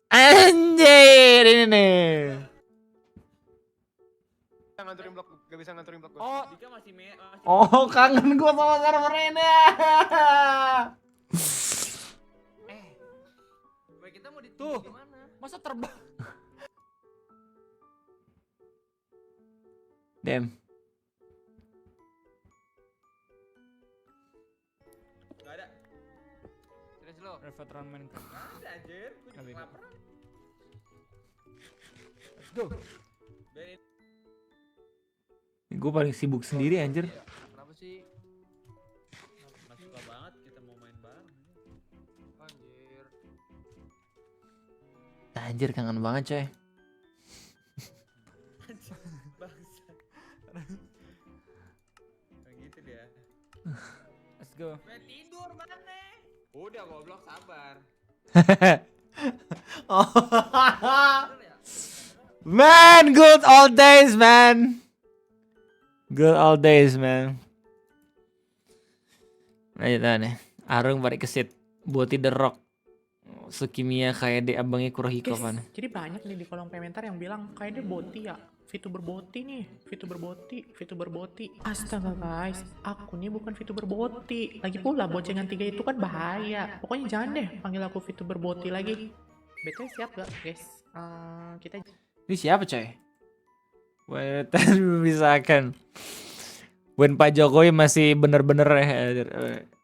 Anjir ini nih. Gak bisa nganturin blok. Oh, kangen gue sama server ini. Kita mau tuh, masa terbang? Damn. Gak ada. Serius lo? Veteran Minecraft. Gak ada anjir. Gue juga lapar. Let's go. Gue paling sibuk sendiri anjir. Kenapa sih? Gak suka banget kita mau main bareng. Anjir kangen banget coy. Kayak gitu dia. Let's go. Tidur mana? Udah goblok sabar. Man, good old days, man. Good old days, man. Lanjut nih. Arung balik kesit. Buati The Rock. Sukimia kayak di abangnya Kurohiko kan. Jadi banyak nih di kolom komentar yang bilang kayak dia boti ya. VTuber boti nih, VTuber boti. Astaga guys, aku nih bukan VTuber boti. Lagi pula bocengan 3 itu kan bahaya. Pokoknya jangan deh panggil aku VTuber boti lagi. BTW siap gak guys? Kita Ini siapa coy? Wait, misalkan when Pak Jokowi masih bener-bener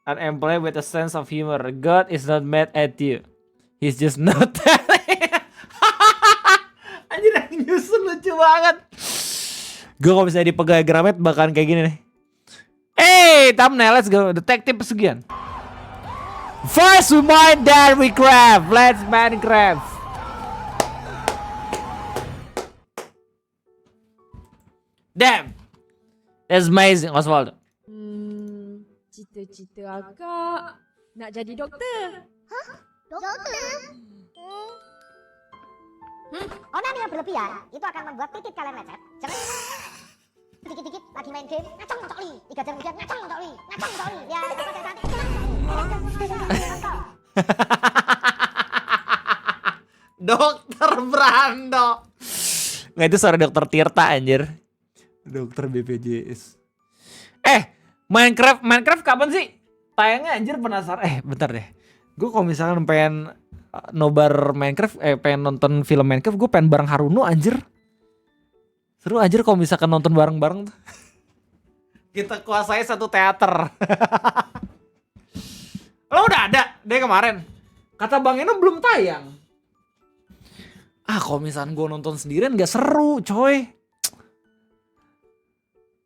unemployed with a sense of humor. God is not mad at you. He's just not anjir yang nyusun lucu banget. Gue kalau misalnya di pegawai Gramet bakalan kayak gini nih. Oke, thumbnail, let's go. Detektif pesugihan. First we mine, then we craft. Let's Minecraft. Damn, that's amazing, Oswaldo. Cita-cita akak nak jadi doktor. Dokter. Onani yang berlebihan itu akan membuat titik kalian lecet. Jangan dikit-dikit lagi main game, ngacong cokli. 3 jam kemudian ngacong cokli. Ya, apa saya tadi? Dokter Brando. Nggak, itu suara dokter Tirta anjir. Dokter BPJS. Minecraft kapan sih tayangnya anjir, penasaran. Bentar deh. Gue kalau misalkan pengen nobar Minecraft, pengen nonton film Minecraft, gue pengen bareng Haruno anjir. Seru anjir kalau misalkan nonton bareng-bareng tuh. Kita kuasai satu teater. Lo udah ada deh kemarin. Kata Bang Eno belum tayang. Kalau misalkan gue nonton sendirian gak seru coy.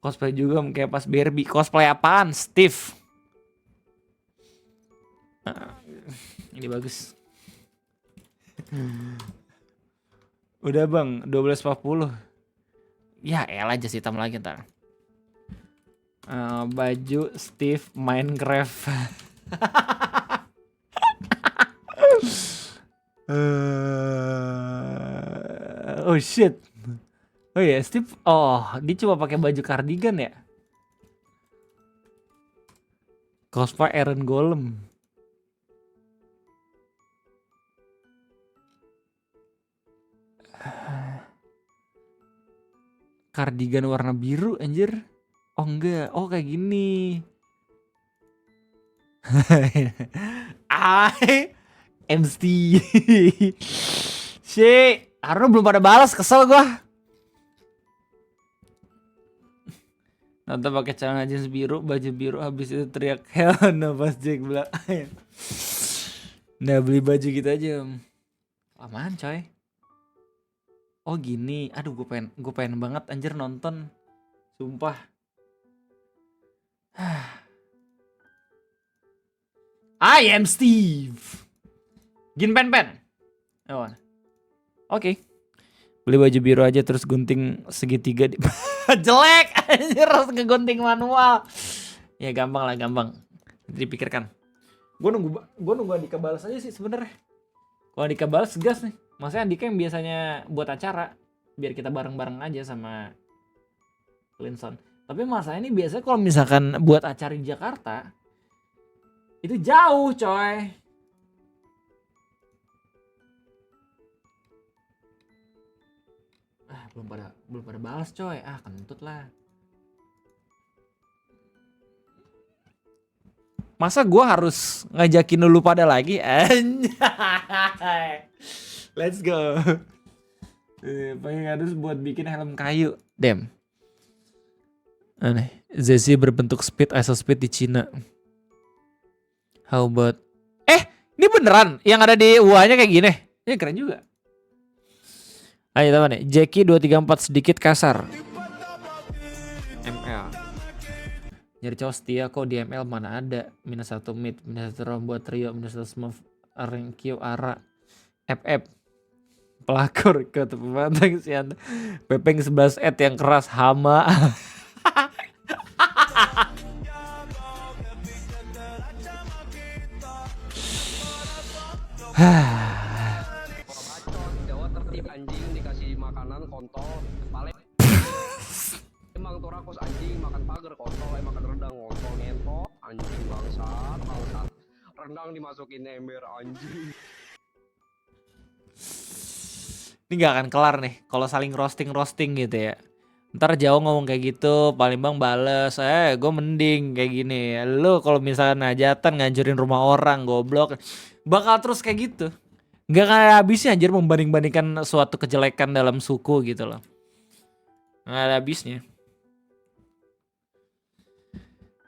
Cosplay juga kayak pas Barbie. Cosplay apaan? Steve. Ini bagus. Udah bang, 12.40. Ya elah, jas hitam lagi ntar. Baju Steve Minecraft. Oh shit. Oh iya, Steve. Oh, dia cuma pakai baju kardigan ya. Cosplay Iron Golem. Kardigan warna biru anjir. Oh enggak, oh kayak gini. I'm Steve. Shit, Arno belum pada balas, kesel gua. Nanti pakai celana jeans biru, baju biru, habis itu teriak hell no pas Jack bilang. Nah, beli baju gitu aja. Aman coy. Oh gini, aduh gue pengen banget anjir nonton, sumpah. I am Steve. Gin pen. Oh. Oke. Beli baju biru aja terus gunting segitiga di jelek anjir, harus ngegunting manual. Ya gampang lah, gampang. Dipikirkan. Gue nunggu Andika balas aja sih sebenarnya. Kalau Andika balas gas nih. Maksudnya Andika yang biasanya buat acara, biar kita bareng-bareng aja sama Linson. Tapi masalahnya ini biasanya kalau misalkan buat acara di Jakarta, itu jauh coy. Belum pada balas coy. Kentut lah. Masa gue harus ngajakin dulu pada lagi? Anjay. Let's go. Pengen harus buat bikin helm kayu. Damn. Aneh. Zesi berbentuk speed, isospeed di Cina. How about? Ini beneran yang ada di UA-nya kayak gini. Ini keren juga. Ayo teman nih, Jackie 234 sedikit kasar. ML. Nyari cowok setia kok di ML mana ada. -1 mid, -1 buat trio, -1 smooth, Renkyo, Ara, FF. Pelakor ke tepi pantai sian. Pepeng 11 yang keras hama. Jawa tertib anjing, dikasih makanan kontol paling emang tuh rakus anjing, makan pagar kontol, makan rendang kontol ngentot anjing, bangsat rendang dimasukin ember anjing. Ini gak akan kelar nih kalau saling roasting gitu ya. Ntar Jawa ngomong kayak gitu, Palembang bales, gue mending kayak gini. Lu kalau misalnya hajatan ngancurin rumah orang, goblok, bakal terus kayak gitu. Gak akan ada habisnya anjir membanding-bandingkan suatu kejelekan dalam suku gitu loh. Gak ada habisnya.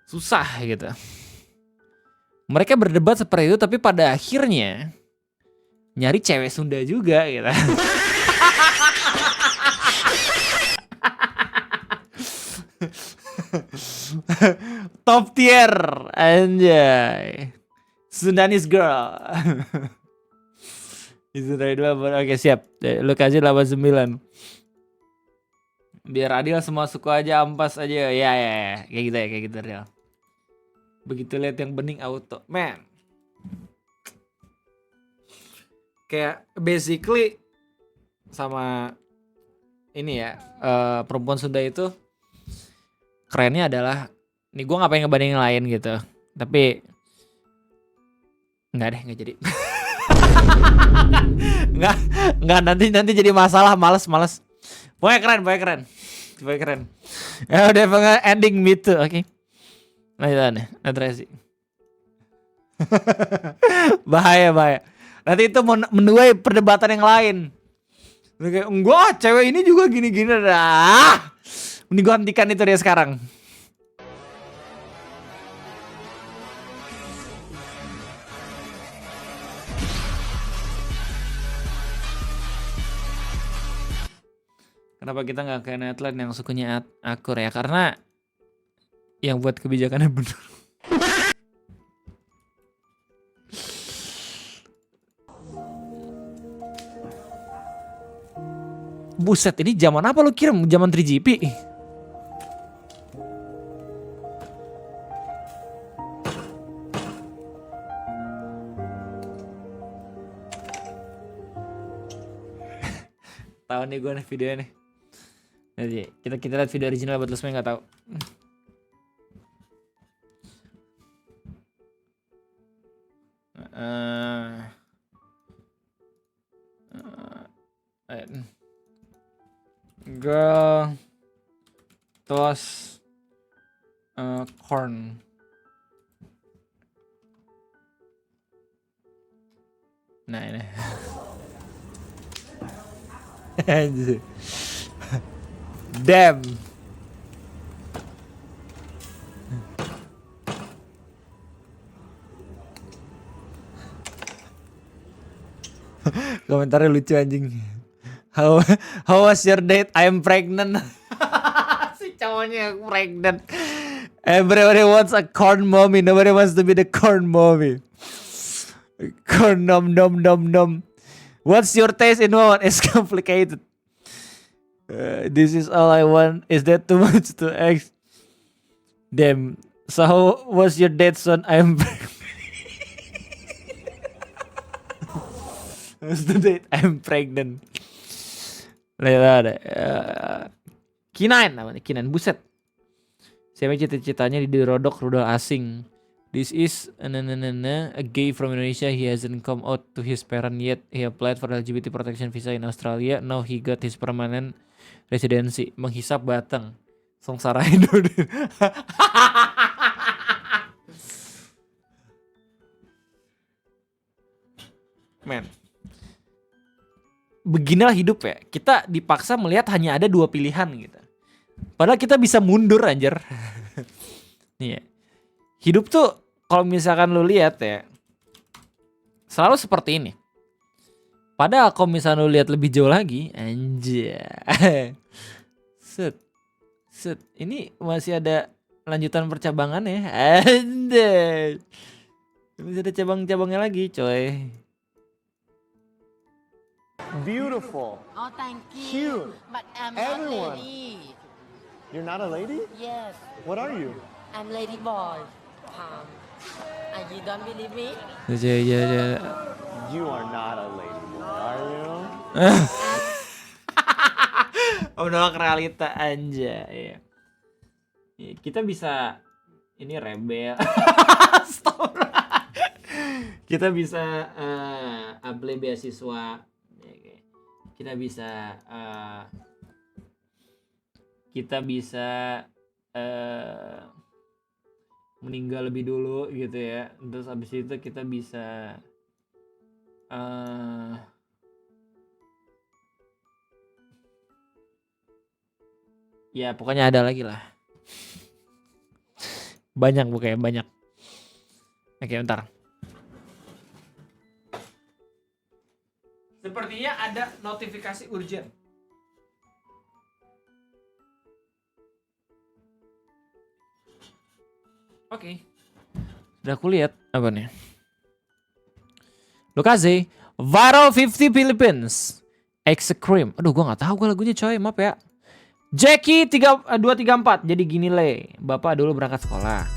Susah gitu. Mereka berdebat seperti itu tapi pada akhirnya nyari cewek Sunda juga gitu. Top tier. Anjay. Sundanese girl. Itu dari 2. Oke, siap. Lu kasih 89. Biar adil semua suku aja, ampas aja. Ya. Kayak gitu real. Begitu lihat yang bening auto. Man. Kayak basically sama ini ya, perempuan Sunda itu kerennya adalah, nih gue ngapain ngebandingin lain gitu, tapi nggak jadi. nggak nanti jadi masalah, males. Pokoknya keren. Ya udah, pengen ending me too, oke. Lanjutan nih, Nadrasi. bahaya. Nanti itu menuai perdebatan yang lain. Kayak, enggak, cewek ini juga gini-gini dah. Mending gue hentikan itu dia sekarang. Kenapa kita nggak kayak Netland yang sukunya akur ya? Karena yang buat kebijakannya bener. Buset, ini zaman apa lu kirim? Zaman 3GP? Tahu nih gue nih videonya nih. Nanti kita lihat video original buat lu semua yang nggak tahu. Girl toss corn. Nah ini. Damn. Komentarnya lucu anjing. How was your date? I'm pregnant. Si cowoknya yang pregnant. Everybody wants a corn mommy. Nobody wants to be the corn mommy. Corn nom. What's your taste in woman? It's complicated. This is all I want. Is that too much to ask? Damn. So how was your date, son? I'm pregnant. What's the date? I'm pregnant. Lihat ada. Kinain namanya, Kinain. Buset. Siapa cita-citanya dirodok rudal asing. This is a gay from Indonesia. He hasn't come out to his parent yet. He applied for LGBT protection visa in Australia. Now he got his permanent residency. Menghisap batang. Sengsara Indonesia. Man. Beginilah hidup ya. Kita dipaksa melihat hanya ada 2 pilihan gitu. Padahal kita bisa mundur anjir. Nih ya. Hidup tuh kalau misalkan lu lihat ya, selalu seperti ini. Padahal kalau misalkan lu lihat lebih jauh lagi, anjir. Set. Ini masih ada lanjutan percabangan ya. Anjir. Masih ada cabang-cabangnya lagi, coy. Beautiful. Oh, thank you. Cute. But I'm Everyone. not lady. You're not a lady? Yes, What are you? I'm lady boy. And you don't believe me? Ya. You are not a lady boy, are you? Menolak realita aja ya. Kita bisa ini rebel. Astagfirullah. Kita bisa apply beasiswa. Kita bisa meninggal lebih dulu gitu ya. Terus abis itu kita bisa ya pokoknya ada lagi lah. Banyak. Oke, bentar. Sepertinya ada notifikasi urgent. Oke. Udah aku lihat apa nih? Lokasi Viral 50 Philippines. Cream. Aduh, gua nggak tahu gua lagunya coy, maaf ya. Jackie 234. Jadi gini le, Bapak dulu berangkat sekolah.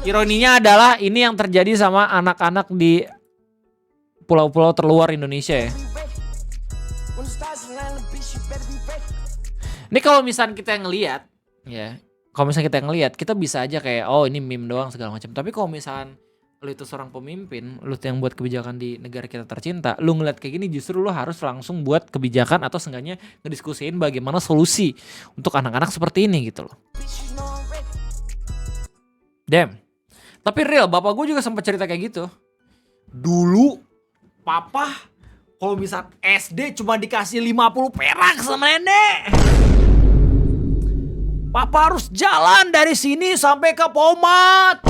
Ironinya adalah ini yang terjadi sama anak-anak di pulau-pulau terluar Indonesia ya. Ini kalau misalnya kita ngelihat ya, kalau misalnya kita ngelihat, kita bisa aja kayak oh ini meme doang segala macam. Tapi kalau misalnya lu itu seorang pemimpin, lu yang buat kebijakan di negara kita tercinta, lu ngeliat kayak gini justru lu harus langsung buat kebijakan atau seenggaknya ngediskusiin bagaimana solusi untuk anak-anak seperti ini gitu loh. Damn. Tapi real, bapak gue juga sempat cerita kayak gitu. Dulu papa kalau misal SD cuma dikasih 50 perak sama nenek. Papa harus jalan dari sini sampai ke Pomat.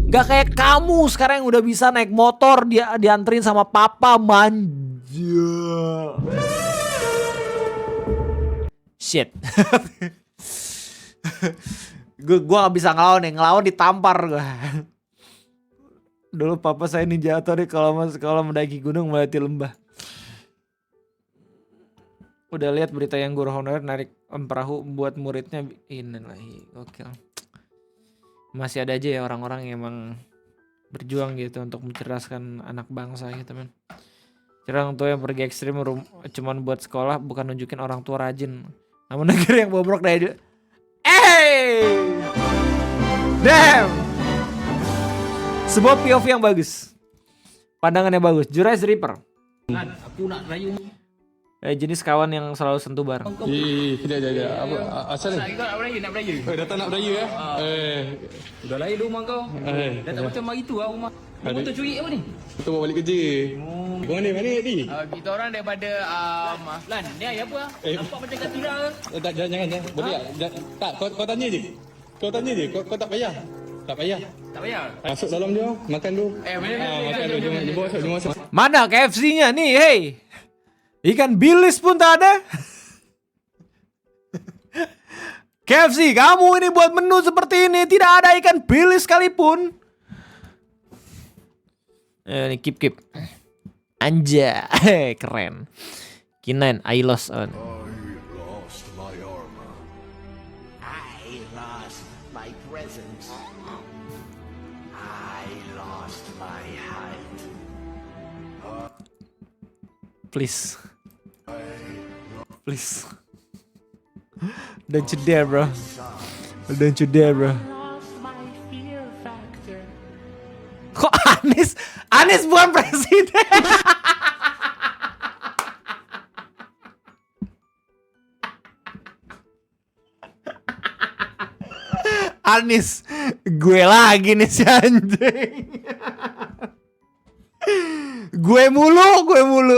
Gak kayak kamu sekarang yang udah bisa naik motor dianterin sama papa, manja. Shit. Gua gak bisa ngelawan ditampar gua. Dulu papa saya ninja nih kalau mendaki gunung melewati lembah. Udah lihat berita yang guru honorer narik perahu buat muridnya inilahi. Oke. Masih ada aja ya orang-orang yang emang berjuang gitu untuk mencerdaskan anak bangsa gitu men. Orang tua yang pergi ekstrim cuman buat sekolah bukan nunjukin orang tua rajin. Namun negeri yang bobrok dari damn. Sebuah POV yang bagus. Pandangannya bagus. Juraj Reaper. Aku nak rayu. Jenis kawan yang selalu sentuh bareng. Tidak. Apa asal ni? Kau nak berayu? Datang nak berayu ya? Dah lahir rumah kau. Dah tak macam hari tu lah rumah. Kau betul curi apa ni? Kita bawa balik kerja. Kau mana ni? Kita orang daripada Lan. Ni ayah apa? Nampak macam kat tira ke? Jangan. Boleh tak? Tak, kau tanya je. Kau tak payah. Tak payah. Tak payah. Masuk dalam dia, makan dulu. Makan dulu. Jom masuk. Mana KFC-nya nih, hey? Ikan bilis pun tak ada. KFC, kamu ini buat menu seperti ini tidak ada ikan bilis sekalipun. Ini keep. Anja, keren. Kinain, I lost on. Please. Don't you dare, bro. Kok Anies bukan presiden? Anies, gue lagi nih si anjing. Gue mulu.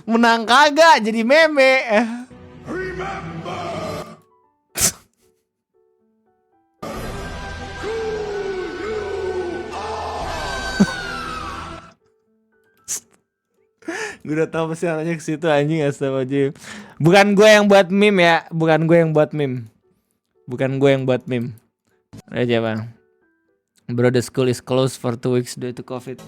Menang kagak jadi meme. Gue udah tau pasti arahnya ke situ anjing, astagfirullah. Bukan gue yang buat meme ya, Aja bang. Bro, the school is closed for 2 weeks due to COVID.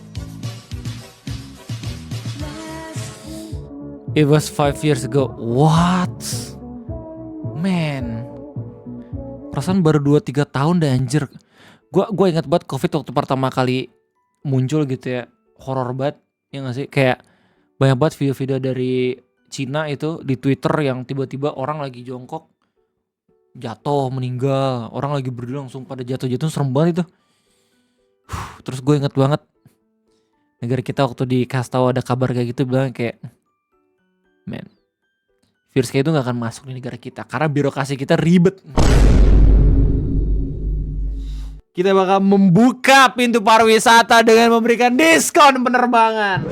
It was 5 years ago. What? Man. Perasaan baru 2-3 tahun dah anjir. Gua ingat banget COVID waktu pertama kali muncul gitu ya. Horor banget. Ya gak sih? Kayak banyak banget video-video dari Cina itu di Twitter yang tiba-tiba orang lagi jongkok jatuh meninggal. Orang lagi berdiri langsung pada jatuh-jatuh, serem banget itu. Terus gue inget banget negara kita waktu dikasih tahu ada kabar kayak gitu bilang kayak man, virus kayak itu gak akan masuk di negara kita karena birokrasi kita ribet. Kita bakal membuka pintu pariwisata dengan memberikan diskon penerbangan.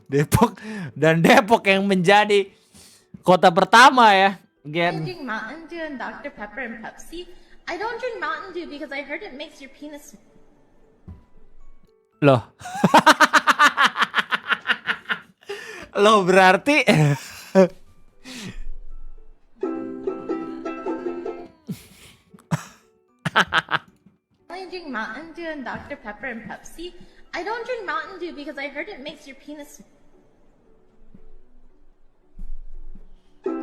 Depok yang menjadi kota pertama ya Again. drink Mountain Dew and Dr. Pepper and Pepsi. I don't drink Mountain Dew because I heard it makes your penis. Loh. Loh berarti I drink Mountain Dew and Dr. Pepper and Pepsi. I don't drink Mountain Dew because I heard it makes your penis.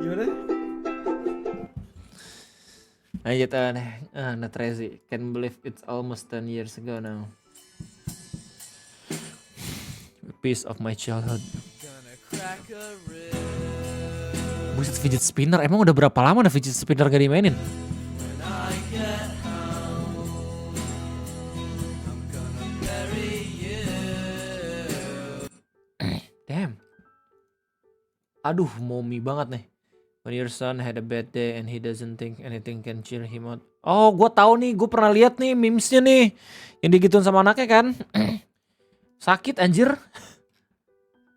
gimana? Lanjut not crazy. Can't believe it's almost 10 years ago now. A piece of my childhood. Buset, fidget spinner. Emang udah berapa lama ada fidget spinner gak dimainin? Damn. Aduh, mommy banget nih. When your son had a bad day and he doesn't think anything can cheer him out. Oh, gue tahu nih, gue pernah lihat nih memesnya nih, yang digituin sama anaknya kan. Sakit anjir.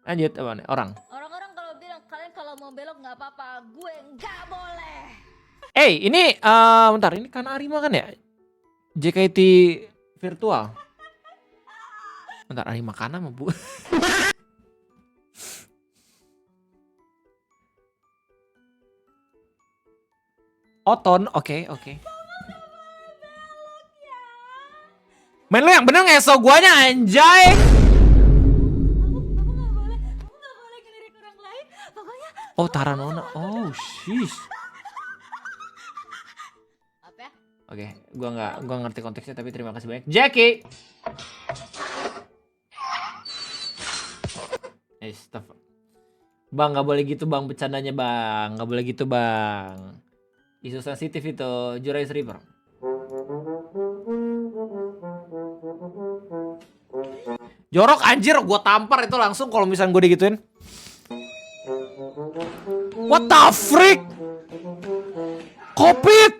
Lanjut apa nih orang? Orang-orang kalau bilang kalian kalau mau belok nggak apa-apa, gue nggak boleh. Ini bentar, ini kan Arima kan ya? JKT virtual. Bentar, Arima Kana mah bu. Oton, oke. Men lu yang bener ngeso guanya anjay. Oh Taranona, oh shish. Apa? Oke, gua ngerti konteksnya tapi terima kasih banyak. Jackie. Stop. Bang, nggak boleh gitu bang, bercandanya bang, nggak boleh gitu bang. Isu sensitif itu, Jurais River. Jorok anjir, gue tampar itu langsung kalau misalnya gue digituin. What the freak? Kopit.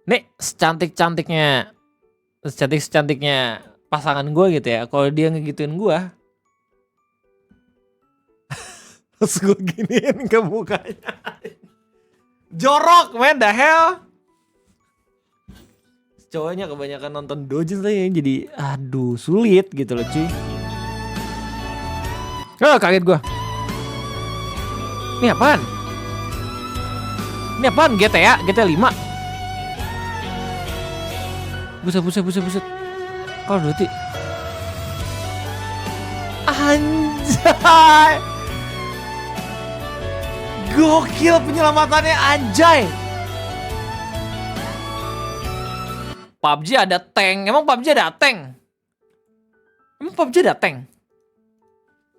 Nih, secantiknya pasangan gue gitu ya. Kalau dia ngegituin gue, terus gue giniin ke mukanya. Jorok, man, the hell. Cowoknya kebanyakan nonton Dojin saya jadi aduh sulit gitu loh cuy. Kaget gue. Ini apaan? GTA 5. Buset. Call of Duty. Anjay. Gokil penyelamatannya anjay. PUBG ada tank. Emang PUBG ada tank?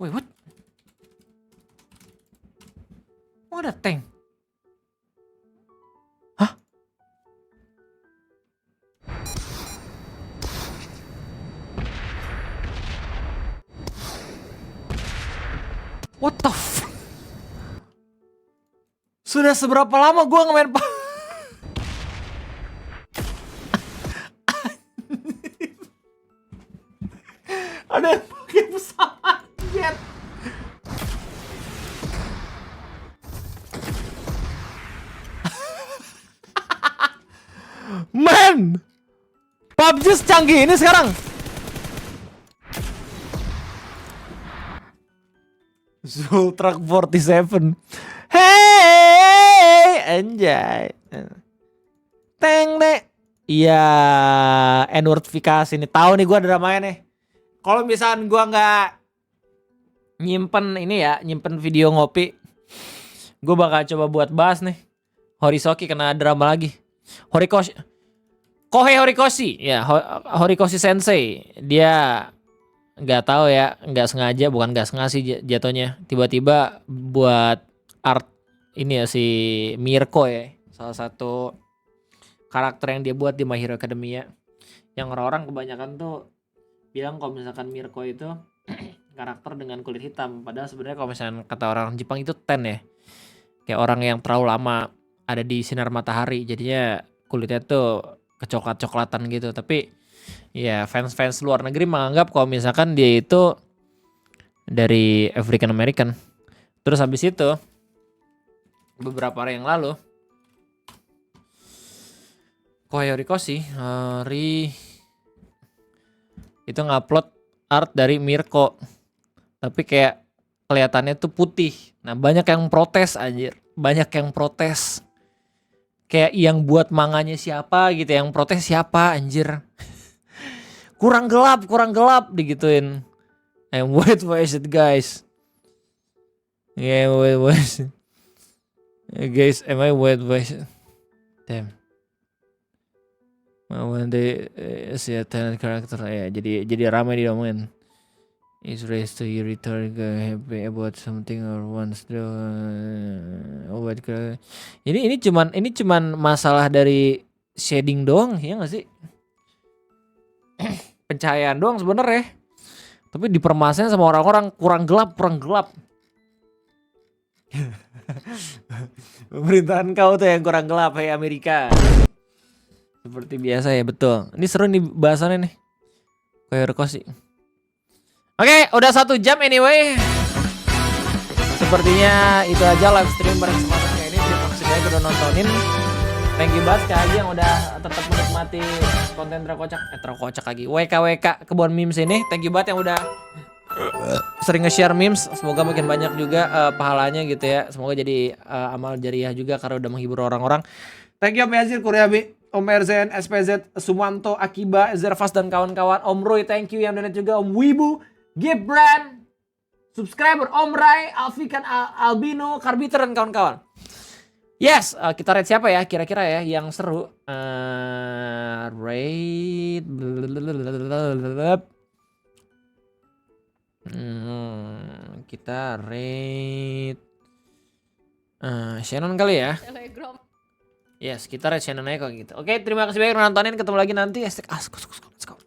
Wait, what? Oh, ada tank. Hah? What the fuck? Sudah seberapa lama gue ngemain ada yang pakai pesawat jet. Man, PUBG secanggih ini sekarang. Zultrak 47. Hey, anjay. Teng deh. Iya, notifikasi nih. Tahu nih gua dramanya nih. Kalau misalkan gua nggak nyimpen video ngopi, gua bakal coba buat bahas nih. Horisoki kena drama lagi. Kohei Horikoshi, ya Horikoshi Sensei, dia nggak tahu ya, bukan nggak sengaja sih jatuhnya. Tiba-tiba buat art ini ya si Mirko ya, salah satu karakter yang dia buat di My Hero Academia. Yang orang-orang kebanyakan tuh bilang kalau misalkan Mirko itu karakter dengan kulit hitam, padahal sebenarnya kalau misalkan kata orang Jepang itu ten ya, kayak orang yang terlalu lama ada di sinar matahari, jadinya kulitnya tuh kecoklat-coklatan gitu. Tapi ya fans luar negeri menganggap kalau misalkan dia itu dari African American. Terus habis itu beberapa hari yang lalu. Koyoriko sih itu ngupload art dari Mirko. Tapi kayak kelihatannya tuh putih. Nah, banyak yang protes anjir. Banyak yang protes. Kayak yang buat manganya siapa gitu, yang protes siapa anjir. kurang gelap digituin. I'm white voiced guys. Yeah, white voiced. Guys, am I white voiced? Damn. When they see a talent character ya, jadi ramai diomongin. Is raised to irritate happy about something or wants to avoid. Ini cuman masalah dari shading doang ya nggak sih? Pencahayaan doang sebenarnya. Tapi dipermasalahin sama orang-orang kurang gelap. Pemerintahan kau tuh yang kurang gelap, hey Amerika. Seperti biasa ya, betul. Ini seru nih bahasannya nih. Koyoriko sih. Oke, udah 1 jam anyway. Sepertinya itu aja live stream bareng semangat kayak ini. Terima kasih banyak udah nontonin. Thank you banget sekali lagi yang udah tetap menikmati konten terkocak lagi. WKWK kebun memes ini. Thank you banget yang udah sering nge-share memes. Semoga makin banyak juga pahalanya gitu ya. Semoga jadi amal jariah juga karena udah menghibur orang-orang. Thank you Om Yazir, Kuryabi, Om Erzen, SPZ, Sumanto, Akiba, Zervas dan kawan-kawan. Om Roy, thank you yang donate juga. Om Wibu, Gibran, subscriber Om Rai, Alfikan, Albino, Karbiter dan kawan-kawan. Yes, kita rate siapa ya kira-kira ya yang seru. Rate kita rate Shannon kali ya. Telegram. Yes, kita rate Shannon aja kok gitu. Oke, terima kasih banyak udah nontonin. Ketemu lagi nanti. Let's go.